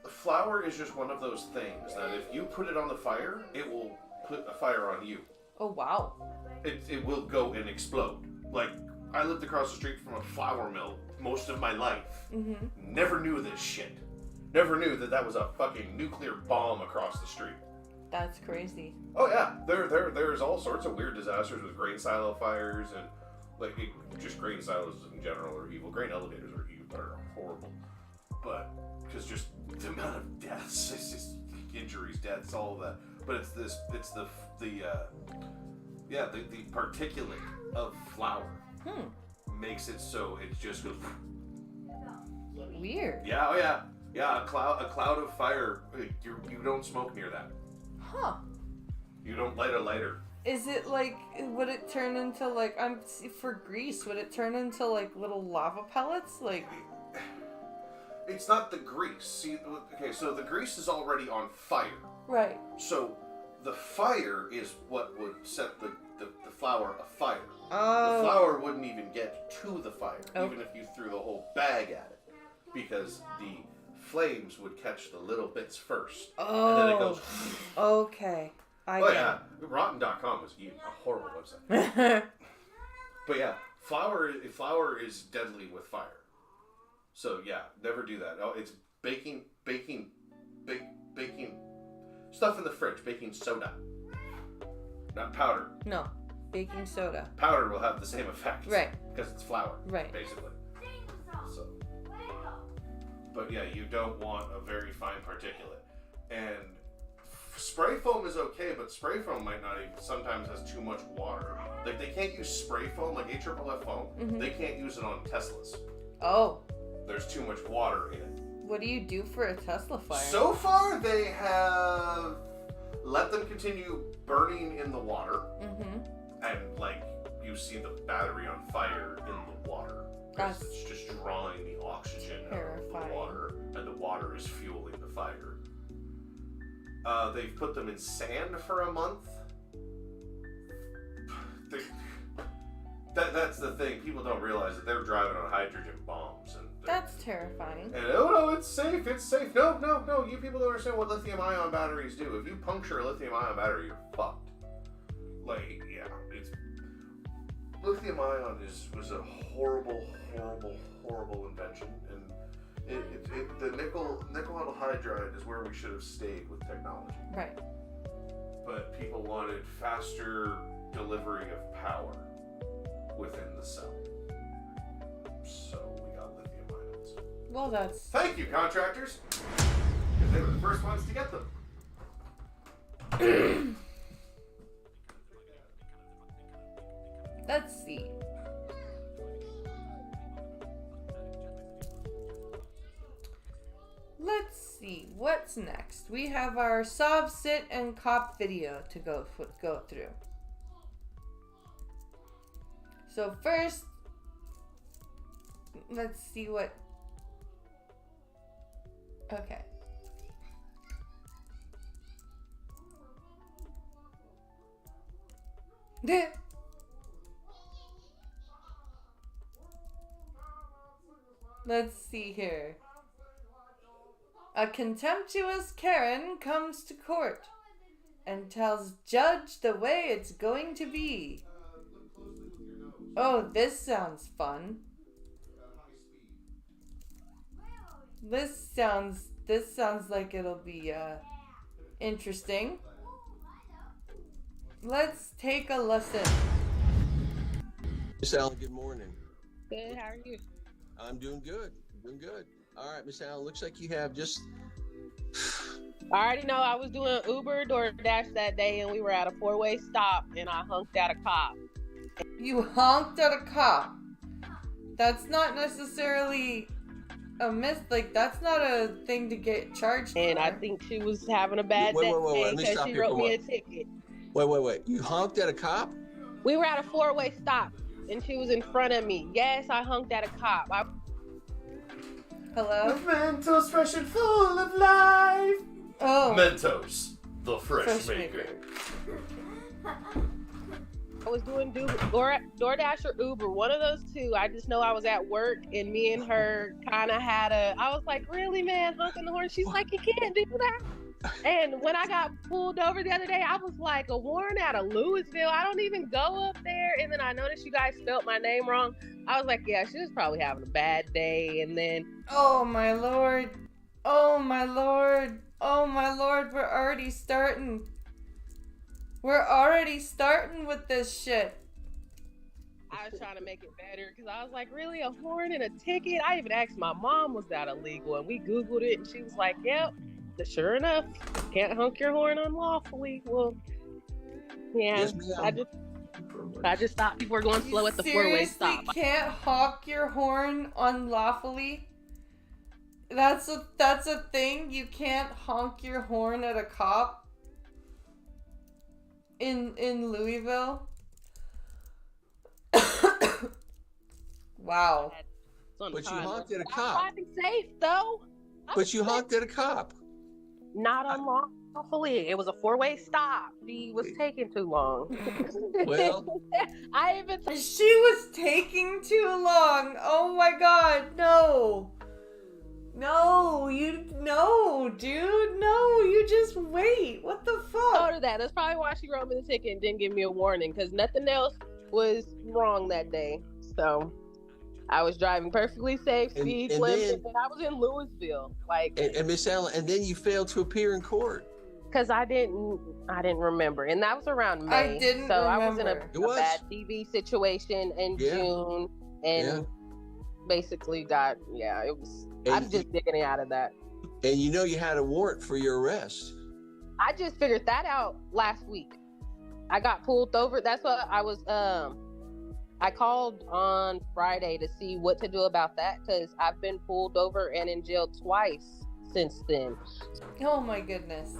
Flour is just one of those things that if you put it on the fire, it will put a fire on you. Oh, wow. It will go and explode. Like, I lived across the street from a flour mill most of my life. Mm-hmm. Never knew this shit. Never knew that was a fucking nuclear bomb across the street. That's crazy. Oh yeah, there's all sorts of weird disasters with grain silo fires and like just grain silos in general are evil. Grain elevators are evil, are horrible. But because just the amount of deaths, it's just injuries, deaths, all of that. But it's the particulate of flour makes it so it just goes weird. Yeah, oh yeah. Yeah, a cloud of fire. You don't smoke near that. Huh. You don't light a lighter. Is it like, would it turn into like, for grease, would it turn into like little lava pellets? Like, it's not the grease. See, okay, so the grease is already on fire. right. So the fire is what would set the flour afire. Oh. The flour wouldn't even get to the fire, Oh. even if you threw the whole bag at it, because the flames would catch the little bits first. Oh. And then it goes. Okay. I Oh get yeah, Rotten.com was a horrible website. But yeah, flour is deadly with fire. So yeah, never do that. Oh, it's baking stuff in the fridge. Baking soda, not powder. No, baking soda. Powder will have the same effect. Right. Because it's flour. Right. Basically. So. But yeah, you don't want a very fine particulate. And spray foam is okay, but spray foam might not even, sometimes has too much water. Like, they can't use spray foam, like AFFF foam. Mhm. They can't use it on Teslas. Oh. There's too much water in it. What do you do for a Tesla fire? So far, they have let them continue burning in the water. Mm-hmm. And, like, you see the battery on fire in the water. Because it's just drawing the oxygen out of the water, and the water is fueling the fire. They've put them in sand for a month. That's the thing. People don't realize that they're driving on hydrogen bombs. That's terrifying. And oh no, it's safe. It's safe. No. You people don't understand what lithium-ion batteries do. If you puncture a lithium-ion battery, you're fucked. Like, yeah, it's lithium-ion was a horrible invention, and the nickel hydride is where we should have stayed with technology. Right. But people wanted faster delivery of power within the cell, so we got lithium ions. Well, that's... Thank you, contractors, because they were the first ones to get them. Let's see. Let's see, what's next? We have our sob, sit, and cop video to go through. So first, let's see what... Okay. Let's see here. A contemptuous Karen comes to court and tells judge the way it's going to be. Oh, this sounds fun. This sounds like it'll be interesting. Let's take a listen. Miss Allen, good morning. Good, how are you? I'm doing good. All right, Miss Allen, looks like you have just... I already know I was doing Uber DoorDash that day and we were at a four-way stop and I honked at a cop. You honked at a cop? That's not necessarily a that's not a thing to get charged for. And I think she was having a bad day because she wrote me a ticket. Wait. You honked at a cop? We were at a four-way stop and she was in front of me. Yes, I honked at a cop. Hello? With Mentos fresh and full of life. Oh. Mentos, the fresh maker. I was doing DoorDash or Uber, one of those two. I just know I was at work and me and her kind of had I was like, really, man, honking the horn? She's like, you can't do that. And when I got pulled over the other day, I was like, a warrant out of Louisville? I don't even go up there. And then I noticed you guys spelled my name wrong. I was like, yeah, she was probably having a bad day. And then... Oh, my Lord. Oh, my Lord. Oh, my Lord. We're already starting. We're already starting with this shit. I was trying to make it better because I was like, really, a horn and a ticket? I even asked my mom, was that illegal? And we Googled it and she was like, yep. Sure enough, can't honk your horn unlawfully. Well, yeah, yes, I just thought people were going slow at the four-way stop. You can't honk your horn unlawfully? That's a thing? You can't honk your horn at a cop? in Louisville. Wow. But you honked at a I'm cop. driving safe though. But you honked at a cop. Not unlawfully. It was a 4-way stop. She was taking too long. Well, I even. She was taking too long. Oh my god, no. No, dude, no, you just wait. What the fuck? Told her that. That's probably why she wrote me the ticket and didn't give me a warning, because nothing else was wrong that day. So I was driving perfectly safe, speed limit, and I was in Louisville. Like, and Miss Allen, and then you failed to appear in court. because I didn't remember, and that was around May. I didn't so I was in remember. a bad TV situation in June, and basically got it was. I'm just digging out of that. And you know you had a warrant for your arrest. I just figured that out last week. I got pulled over. That's what I was. I called on Friday to see what to do about that, because I've been pulled over and in jail twice since then. Oh my goodness.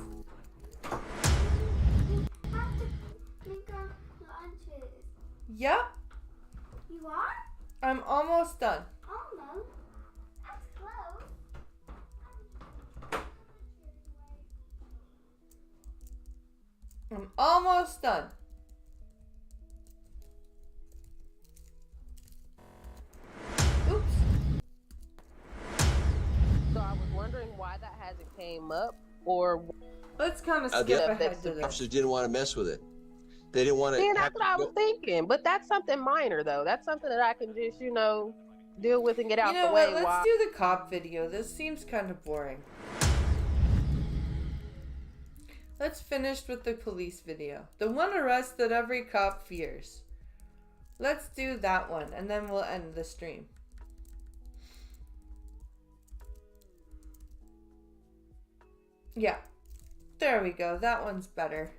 Yep. You are? I'm almost done. Almost? That's close. I'm almost done. Oops. So I was wondering why that hasn't came up, or let's kind of skip The ahead to this. officers didn't want to mess with it. They didn't want to. See, that's what I was thinking. But that's something minor, though. That's something that I can just, deal with and get out You know the way. what? Let's do the cop video. This seems kind of boring. Let's finish with the police video. The one arrest that every cop fears. Let's do that one, and then we'll end the stream. Yeah. There we go. That one's better.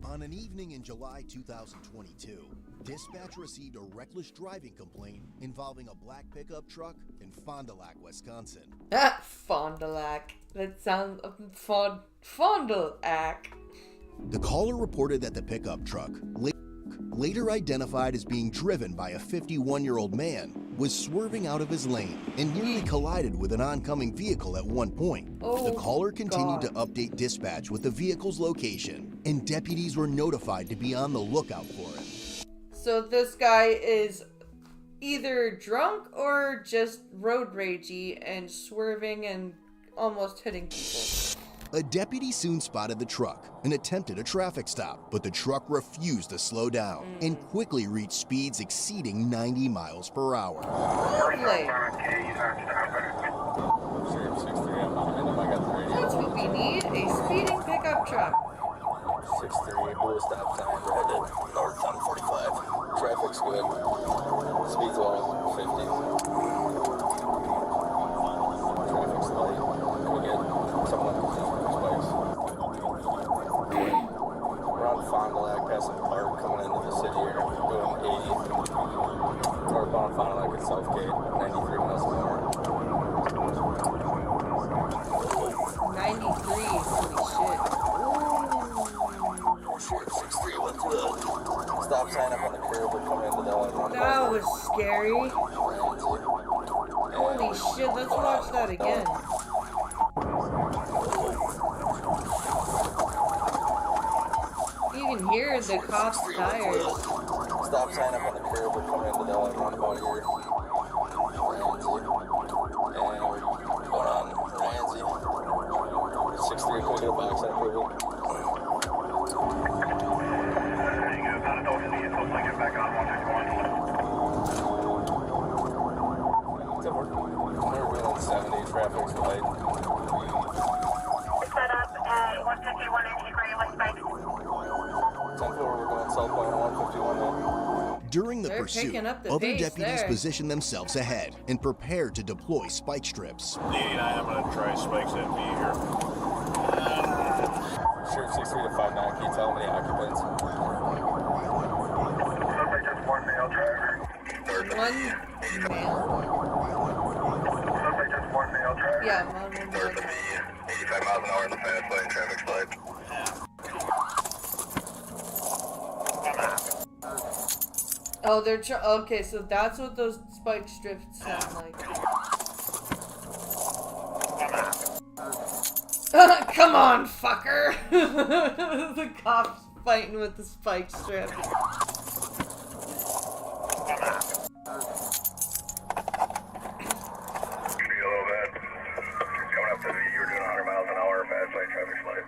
On an evening in July 2022, dispatch received a reckless driving complaint involving a black pickup truck in Fond du Lac, Wisconsin. Fond du Lac. That sounds... Fond du Lac. The caller reported that the pickup truck, later identified as being driven by a 51-year-old man, was swerving out of his lane and nearly collided with an oncoming vehicle at one point. The caller continued to update dispatch with the vehicle's location, and deputies were notified to be on the lookout for it. So this guy is either drunk or just road ragey and swerving and almost hitting people. A deputy soon spotted the truck and attempted a traffic stop, but the truck refused to slow down and quickly reached speeds exceeding 90 miles per hour. That's what we need, a speeding pickup truck. 638 blue stop sign, we're headed north on 45. Traffic's good. Speed's low, 50. Traffic's light. Can we get someone to these spikes? We're on Fond du Lac, passing the park, coming into the city here, doing 80. Northbound Fond du Lac at Southgate, 93 miles an hour. 93, holy shit. Stop sign up on the curb, we're coming into the one. That was scary. Holy shit, let's watch that again. You can hear the cops' tires. Stop sign up on the curb, we're coming into the roundabout here. And we're going on Ramsey. 6-3, can we get a box on approval? We're going 70, traffic's light. Set up at 151 in Hickory with Spike. 10-4, we're going southbound 151 now. During the They're pursuit, picking up the other pace deputies there. positioned themselves ahead and prepared to deploy spike strips. The 89, I'm going to try spikes at me here. Sheriff 6-3 to 5-9, can you tell me the occupants? One male driver. One male? One male driver. Yeah, one male. 85 miles an hour in the fast lane, traffic slide. Oh, they're okay, so that's what those spike strips sound like. Come on, fucker! The cop's fighting with the spike strip. Coming up to the, you're doing 100 miles an hour, fast lane traffic light.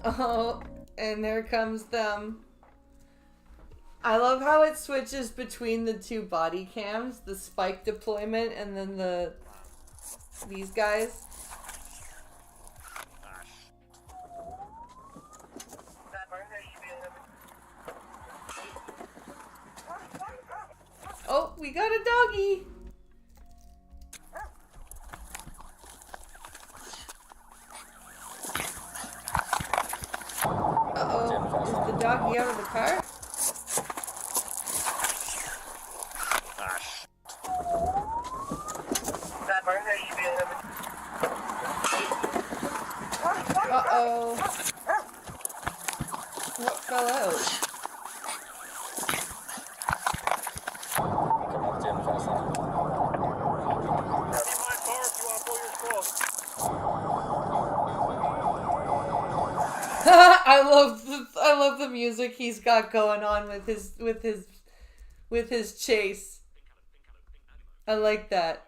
Oh, and there comes them. I love how it switches between the two body cams, the spike deployment and then these guys. Oh, we got a doggy. Uh-oh, is the doggy out of the car? Uh-oh. What fell out? I love the music he's got going on with his chase. I like that.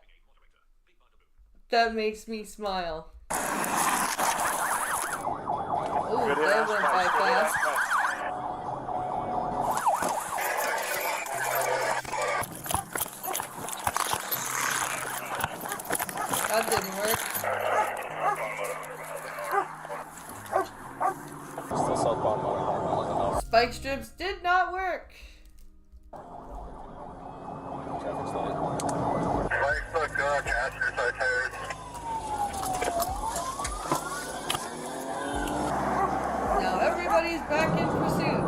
That makes me smile. Ooh, that went by fast. That didn't work. Still southbound about 100 miles an hour. Spike strips did not work. Traffic's light. Spikes look good, passenger side tires. Now everybody's back in pursuit.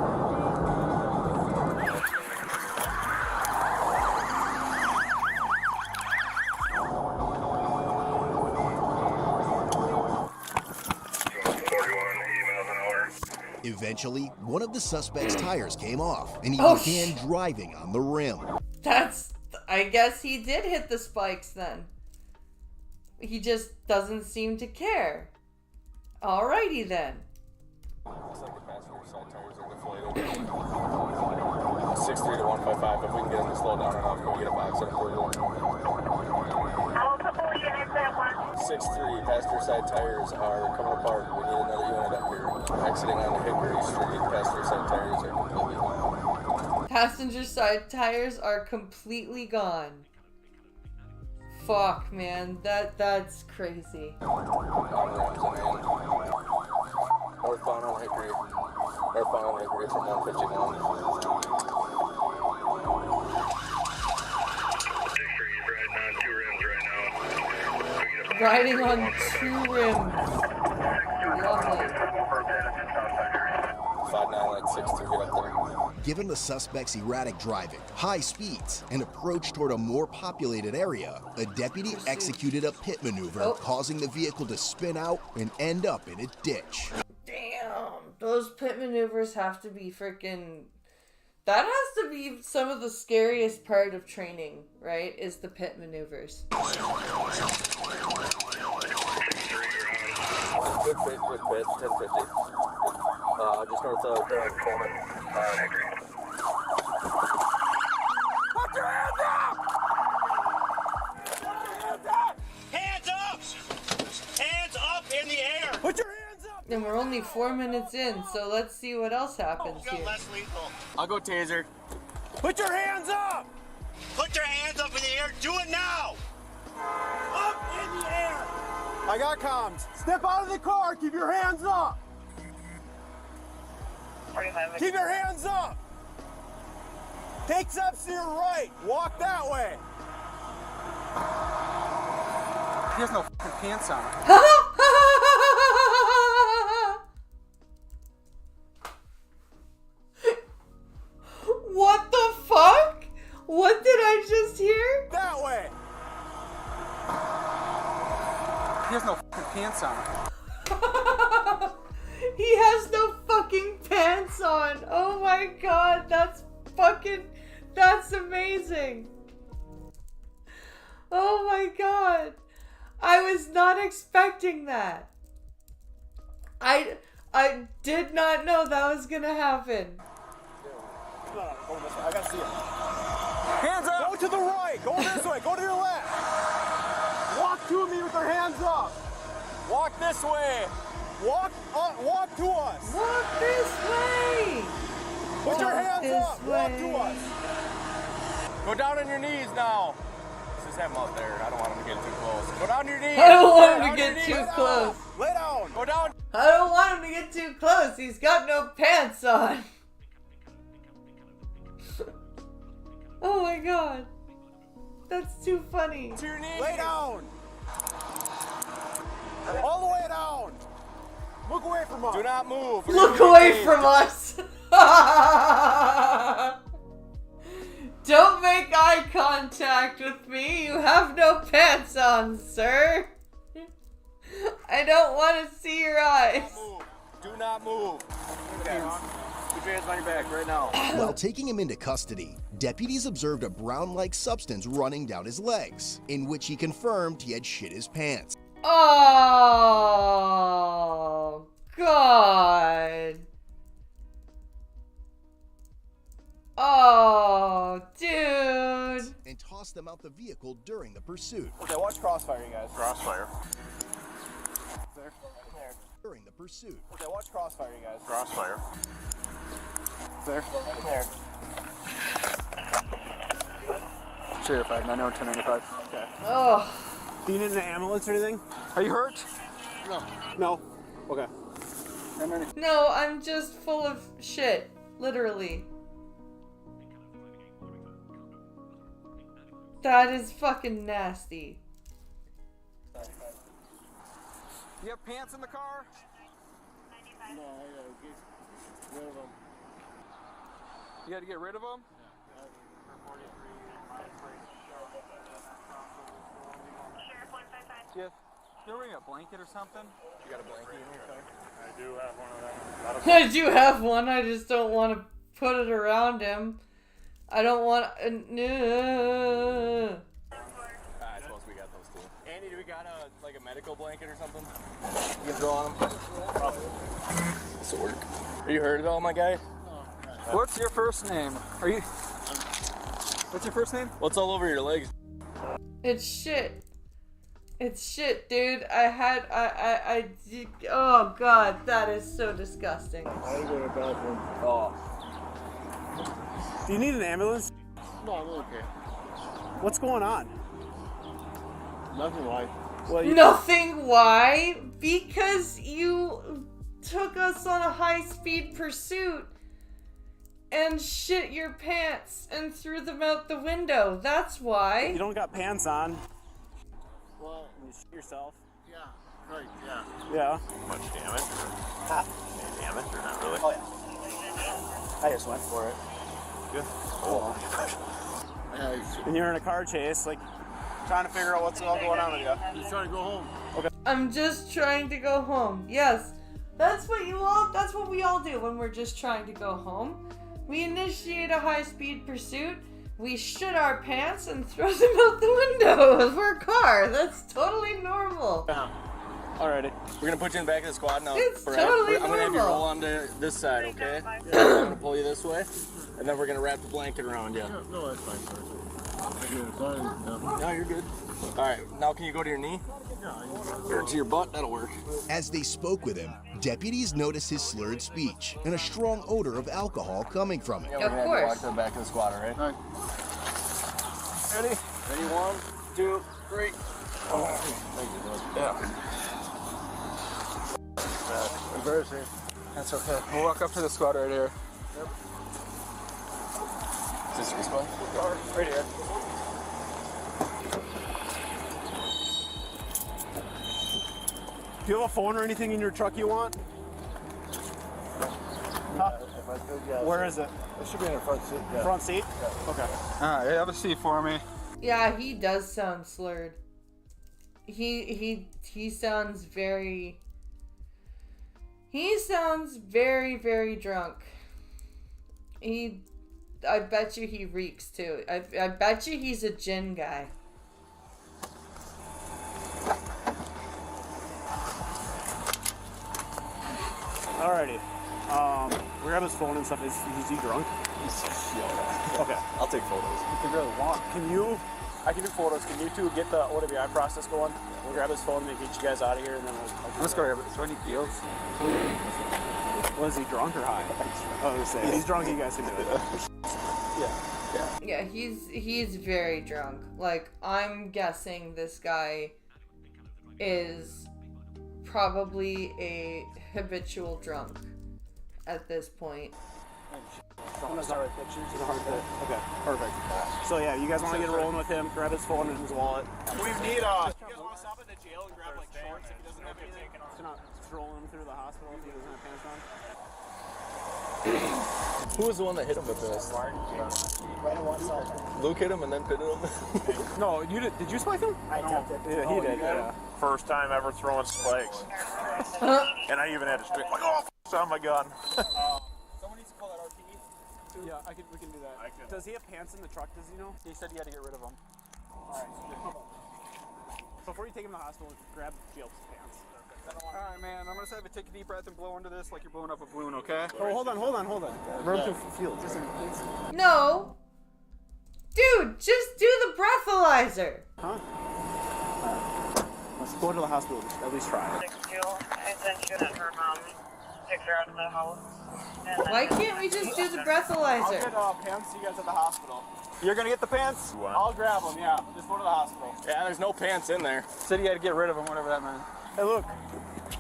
Eventually, one of the suspect's tires came off, and he Oh, began driving on the rim. I guess he did hit the spikes then. He just doesn't seem to care. Alrighty then. Looks like the passenger side tires are deflated. 63 to 155. If we can get them to slow down enough, can we get a box in for you? Multiple units at once. 63 passenger side tires are coming apart. We need another unit up here. Exiting onto Hickory Street. Passenger side tires are completely gone. Passenger side tires are completely gone. Fuck, man. That's crazy. Northbound on Hickory. Northbound on Hickory from 151. Riding on two rims. Lovely. 5962, get up there. Given the suspect's erratic driving, high speeds, and approach toward a more populated area, a deputy executed a pit maneuver, causing the vehicle to spin out and end up in a ditch. Damn, those pit maneuvers have to be freaking... That has to be some of the scariest part of training, right? Is the pit maneuvers. Quick pit, 1050. Just north of Coleman, Hickory. Put your hands up! Hands up! Hands up in the air! Put your hands up! And we're only 4 minutes in, so let's see what else happens here. Less lethal. I'll go taser. Put your hands up! Put your hands up in the air. Do it now! Up in the air! I got comms. Step out of the car. Keep your hands up. Keep your hands up. Take steps to your right. Walk that way. He has no fucking pants on. What the fuck? What did I just hear? has no fucking pants on. He has no fucking pants on. Oh my god, that's amazing. Oh my god. I was not expecting that. I did not know that was gonna happen. Come on, go this way. I gotta see it. Hands up! Go to the right! Go this way! Go to your left! Walk to me with your hands up! Walk this way! Walk to us! Walk this way! Put your Walk hands this up! Walk way. to us! Go down on your knees now! This is him out there. I don't want him to get too close. Go down on your knees! I don't want him to get too close. Lay down! Go down! I don't want him to get too close. He's got no pants on. Oh my god. That's too funny. To your knees! Lay down! All the way down! Look away from us! Do not move! Look away from us! Don't make eye contact with me. You have no pants on, sir. I don't want to see your eyes. Do not move. Okay. Put your hands on your back right now. While taking him into custody, deputies observed a brown-like substance running down his legs, in which he confirmed he had shit his pants. Oh, God. Oh, dude. And tossed them out the vehicle during the pursuit. Okay, watch crossfire, you guys. Crossfire. There. During the pursuit. Okay, watch crossfire, you guys. Crossfire. There. Sheriff 590-1095. Okay. Oh. Do you need an ambulance or anything? Are you hurt? No. No? Okay. No, I'm just full of shit. Literally. That is fucking nasty. You have pants in the car? No, I gotta get rid of them. You gotta get rid of them? Yeah. You bring a blanket or something? You got a blanket in your car? I do have one of them. I do have one, I just don't want to put it around him. I don't want I suppose we got those too. Andy, do we got a medical blanket or something? You can throw on them? This will work. Are you hurt at all, my guy? What's your first name? What's your first name? What's all over your legs? It's shit. It's shit, dude. Oh god, that is so disgusting. I go to the bathroom. Oh. Do you need an ambulance? No, I'm okay. What's going on? Nothing like. Well, Nothing why? Because you took us on a high-speed pursuit and shit your pants and threw them out the window. That's why. You don't got pants on. Well, you shit yourself. Yeah. Right, yeah. Yeah. Much damage? Any damage or not really? Oh, yeah. I just went for it. Good. Oh. And you're in a car chase, like, trying to figure out what's all going on with you. He's trying to go home. Okay. I'm just trying to go home. Yes. That's what we all do when we're just trying to go home. We initiate a high-speed pursuit. We shit our pants and throw them out the window of our car. That's totally normal. Yeah. Alrighty. We're gonna put you in the back of the squad now. It's Brad. totally I'm gonna have you normal. roll onto this side, okay? I'm gonna pull you this way, and then we're gonna wrap the blanket around you. No, that's fine, sir. No, you're good. Alright, now can you go to your knee? Or to your butt? That'll work. As they spoke with him, deputies noticed his slurred speech and a strong odor of alcohol coming from it. Yeah, we're gonna have you walk to the back of the squad, alright? Ready? Ready, 1, 2, 3. Oh, thank you, bud. Yeah. Embarrassing. That's okay. We'll walk up to the squad right here. Yep. Is this your squad? Right here. Do you have a phone or anything in your truck you want? Huh? If I could, yeah. Where is it? It should be in the front seat. Yeah. Front seat? Yeah. Okay. Alright, have a seat for me. Yeah, he does sound slurred. He sounds very. He sounds very, very drunk. I bet you he reeks too. I bet you he's a gin guy. Alrighty. We grab his phone and stuff. Is he drunk? Okay. I'll take photos. If you really want. I can do photos. Can you two get the OWI process going? We'll grab his phone and get you guys out of here, and then let's go grab it. So any deals? Was he drunk or high? I was gonna say, if he's drunk, you guys can do it. Yeah, he's very drunk. Like, I'm guessing this guy is probably a habitual drunk at this point. I'm gonna start with pictures to the hard bit. Okay, perfect. So yeah, you guys want to get rolling with him? Grab his phone and his wallet. We need You guys want to stop at the jail and grab like shorts if he doesn't have anything? Just not strolling him through the hospital if he doesn't have pants on. Who was the one that hit him with this? Luke hit him and then pitted him? No, you did. Did you spike him? I did. Yeah, he did. Yeah. First time ever throwing spikes. And I even had to straight like, oh, it's on my gun. Someone needs to call that RTE. Yeah, we can do that. Does he have pants in the truck? Does he know? He said he had to get rid of them. Alright. So before you take him to the hospital, grab Jill's pants. Alright, man. I'm gonna say take a deep breath and blow into this like you're blowing up a balloon, okay? Oh, hold on. Run through field. No! Dude, just do the breathalyzer! Huh? Let's go to the hospital. At least try. I sent you that her mom picked her out of the house. Why can't we just do the breathalyzer? I'll get pants to you guys at the hospital. You're gonna get the pants? I'll grab them, yeah. Just go to the hospital. Yeah, there's no pants in there. Said you had to get rid of them, whatever that meant. Hey, look.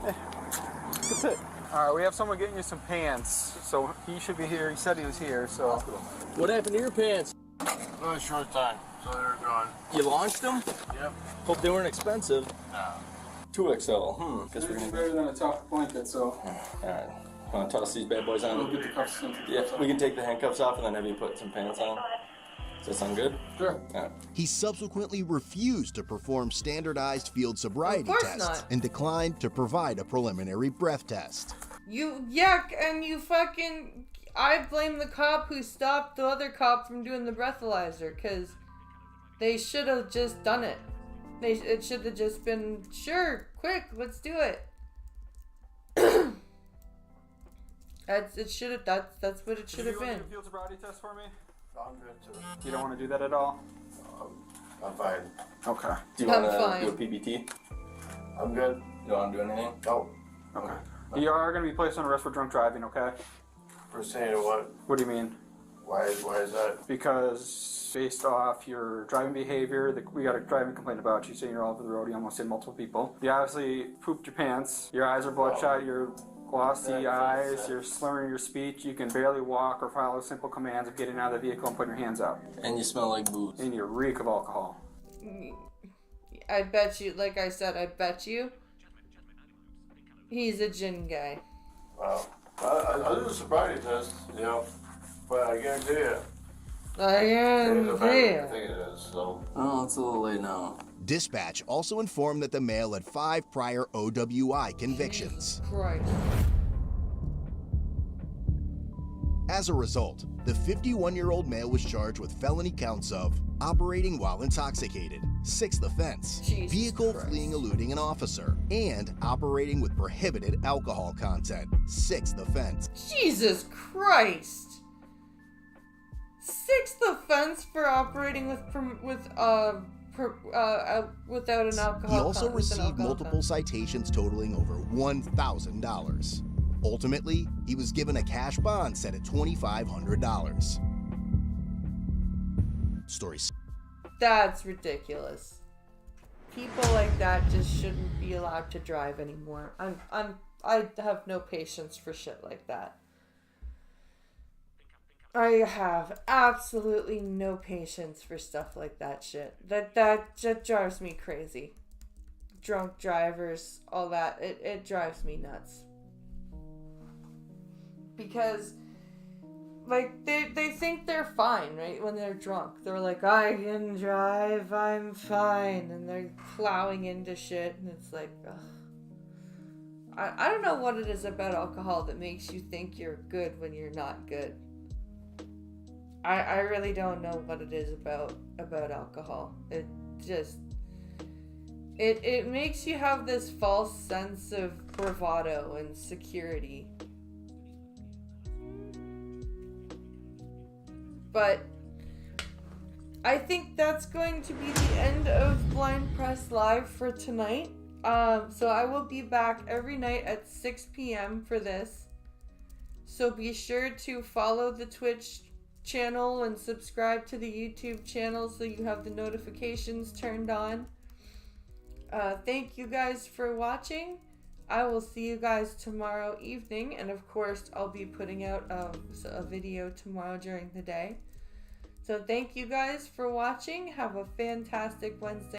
That's it. Alright, we have someone getting you some pants. So he should be here. He said he was here, so. What happened to your pants? Really short time, so they're gone. You launched them? Yep. Hope they weren't expensive. No. 2XL. Guess we're gonna better than a top blanket, so. Alright. Want to toss these bad boys on? We'll get the cuffs in. Yeah, we can take the handcuffs off and then have you put some pants on. Does that sound good? Sure. Yeah. He subsequently refused to perform standardized field sobriety tests not. and declined to provide a preliminary breath test. You fucking... I blame the cop who stopped the other cop from doing the breathalyzer, because they should have just done it. It should have just been, sure, quick, let's do it. That's what it should have been. Do a field sobriety test for me? I'm good too. You don't want to do that at all? I'm fine. Okay. Do you want to do a PBT? I'm good. You don't want to do anything? No. Okay. You are going to be placed on arrest for drunk driving, okay? For saying what? What do you mean? Why is that? Because based off your driving behavior, we got a driving complaint about you, saying you're all over the road, you almost hit multiple people. You obviously pooped your pants, your eyes are bloodshot, you're glossy eyes, you're slurring your speech, you can barely walk or follow simple commands of getting out of the vehicle and putting your hands up. And you smell like booze. And you reek of alcohol. I bet you, like I said, he's a gin guy. Well, I'll do a sobriety test, but I guarantee you. I guarantee you. I think it is, so. Oh, it's a little late now. Dispatch also informed that the male had 5 prior OWI convictions. Christ. As a result, the 51-year-old male was charged with felony counts of operating while intoxicated, 6th offense, vehicle fleeing eluding an officer, and operating with prohibited alcohol content, 6th offense. Jesus Christ! 6th offense for operating without an alcohol. He also received multiple citations totaling over $1,000. Ultimately, he was given a cash bond set at $2,500. Story. That's ridiculous. People like that just shouldn't be allowed to drive anymore. I have no patience for shit like that. I have absolutely no patience for stuff like that shit. That drives me crazy. Drunk drivers, all that. It drives me nuts. Because like, they think they're fine, right? When they're drunk. They're like, I can drive, I'm fine. And they're plowing into shit, and it's like, ugh. I don't know what it is about alcohol that makes you think you're good when you're not good. I really don't know what it is about alcohol. It just... It makes you have this false sense of bravado and security. But I think that's going to be the end of Blind Press Live for tonight. So I will be back every night at 6 p.m. for this. So be sure to follow the Twitch channel and subscribe to the YouTube channel so you have the notifications turned on. Thank you guys for watching. I will see you guys tomorrow evening, and of course I'll be putting out a video tomorrow during the day. So thank you guys for watching. Have a fantastic Wednesday.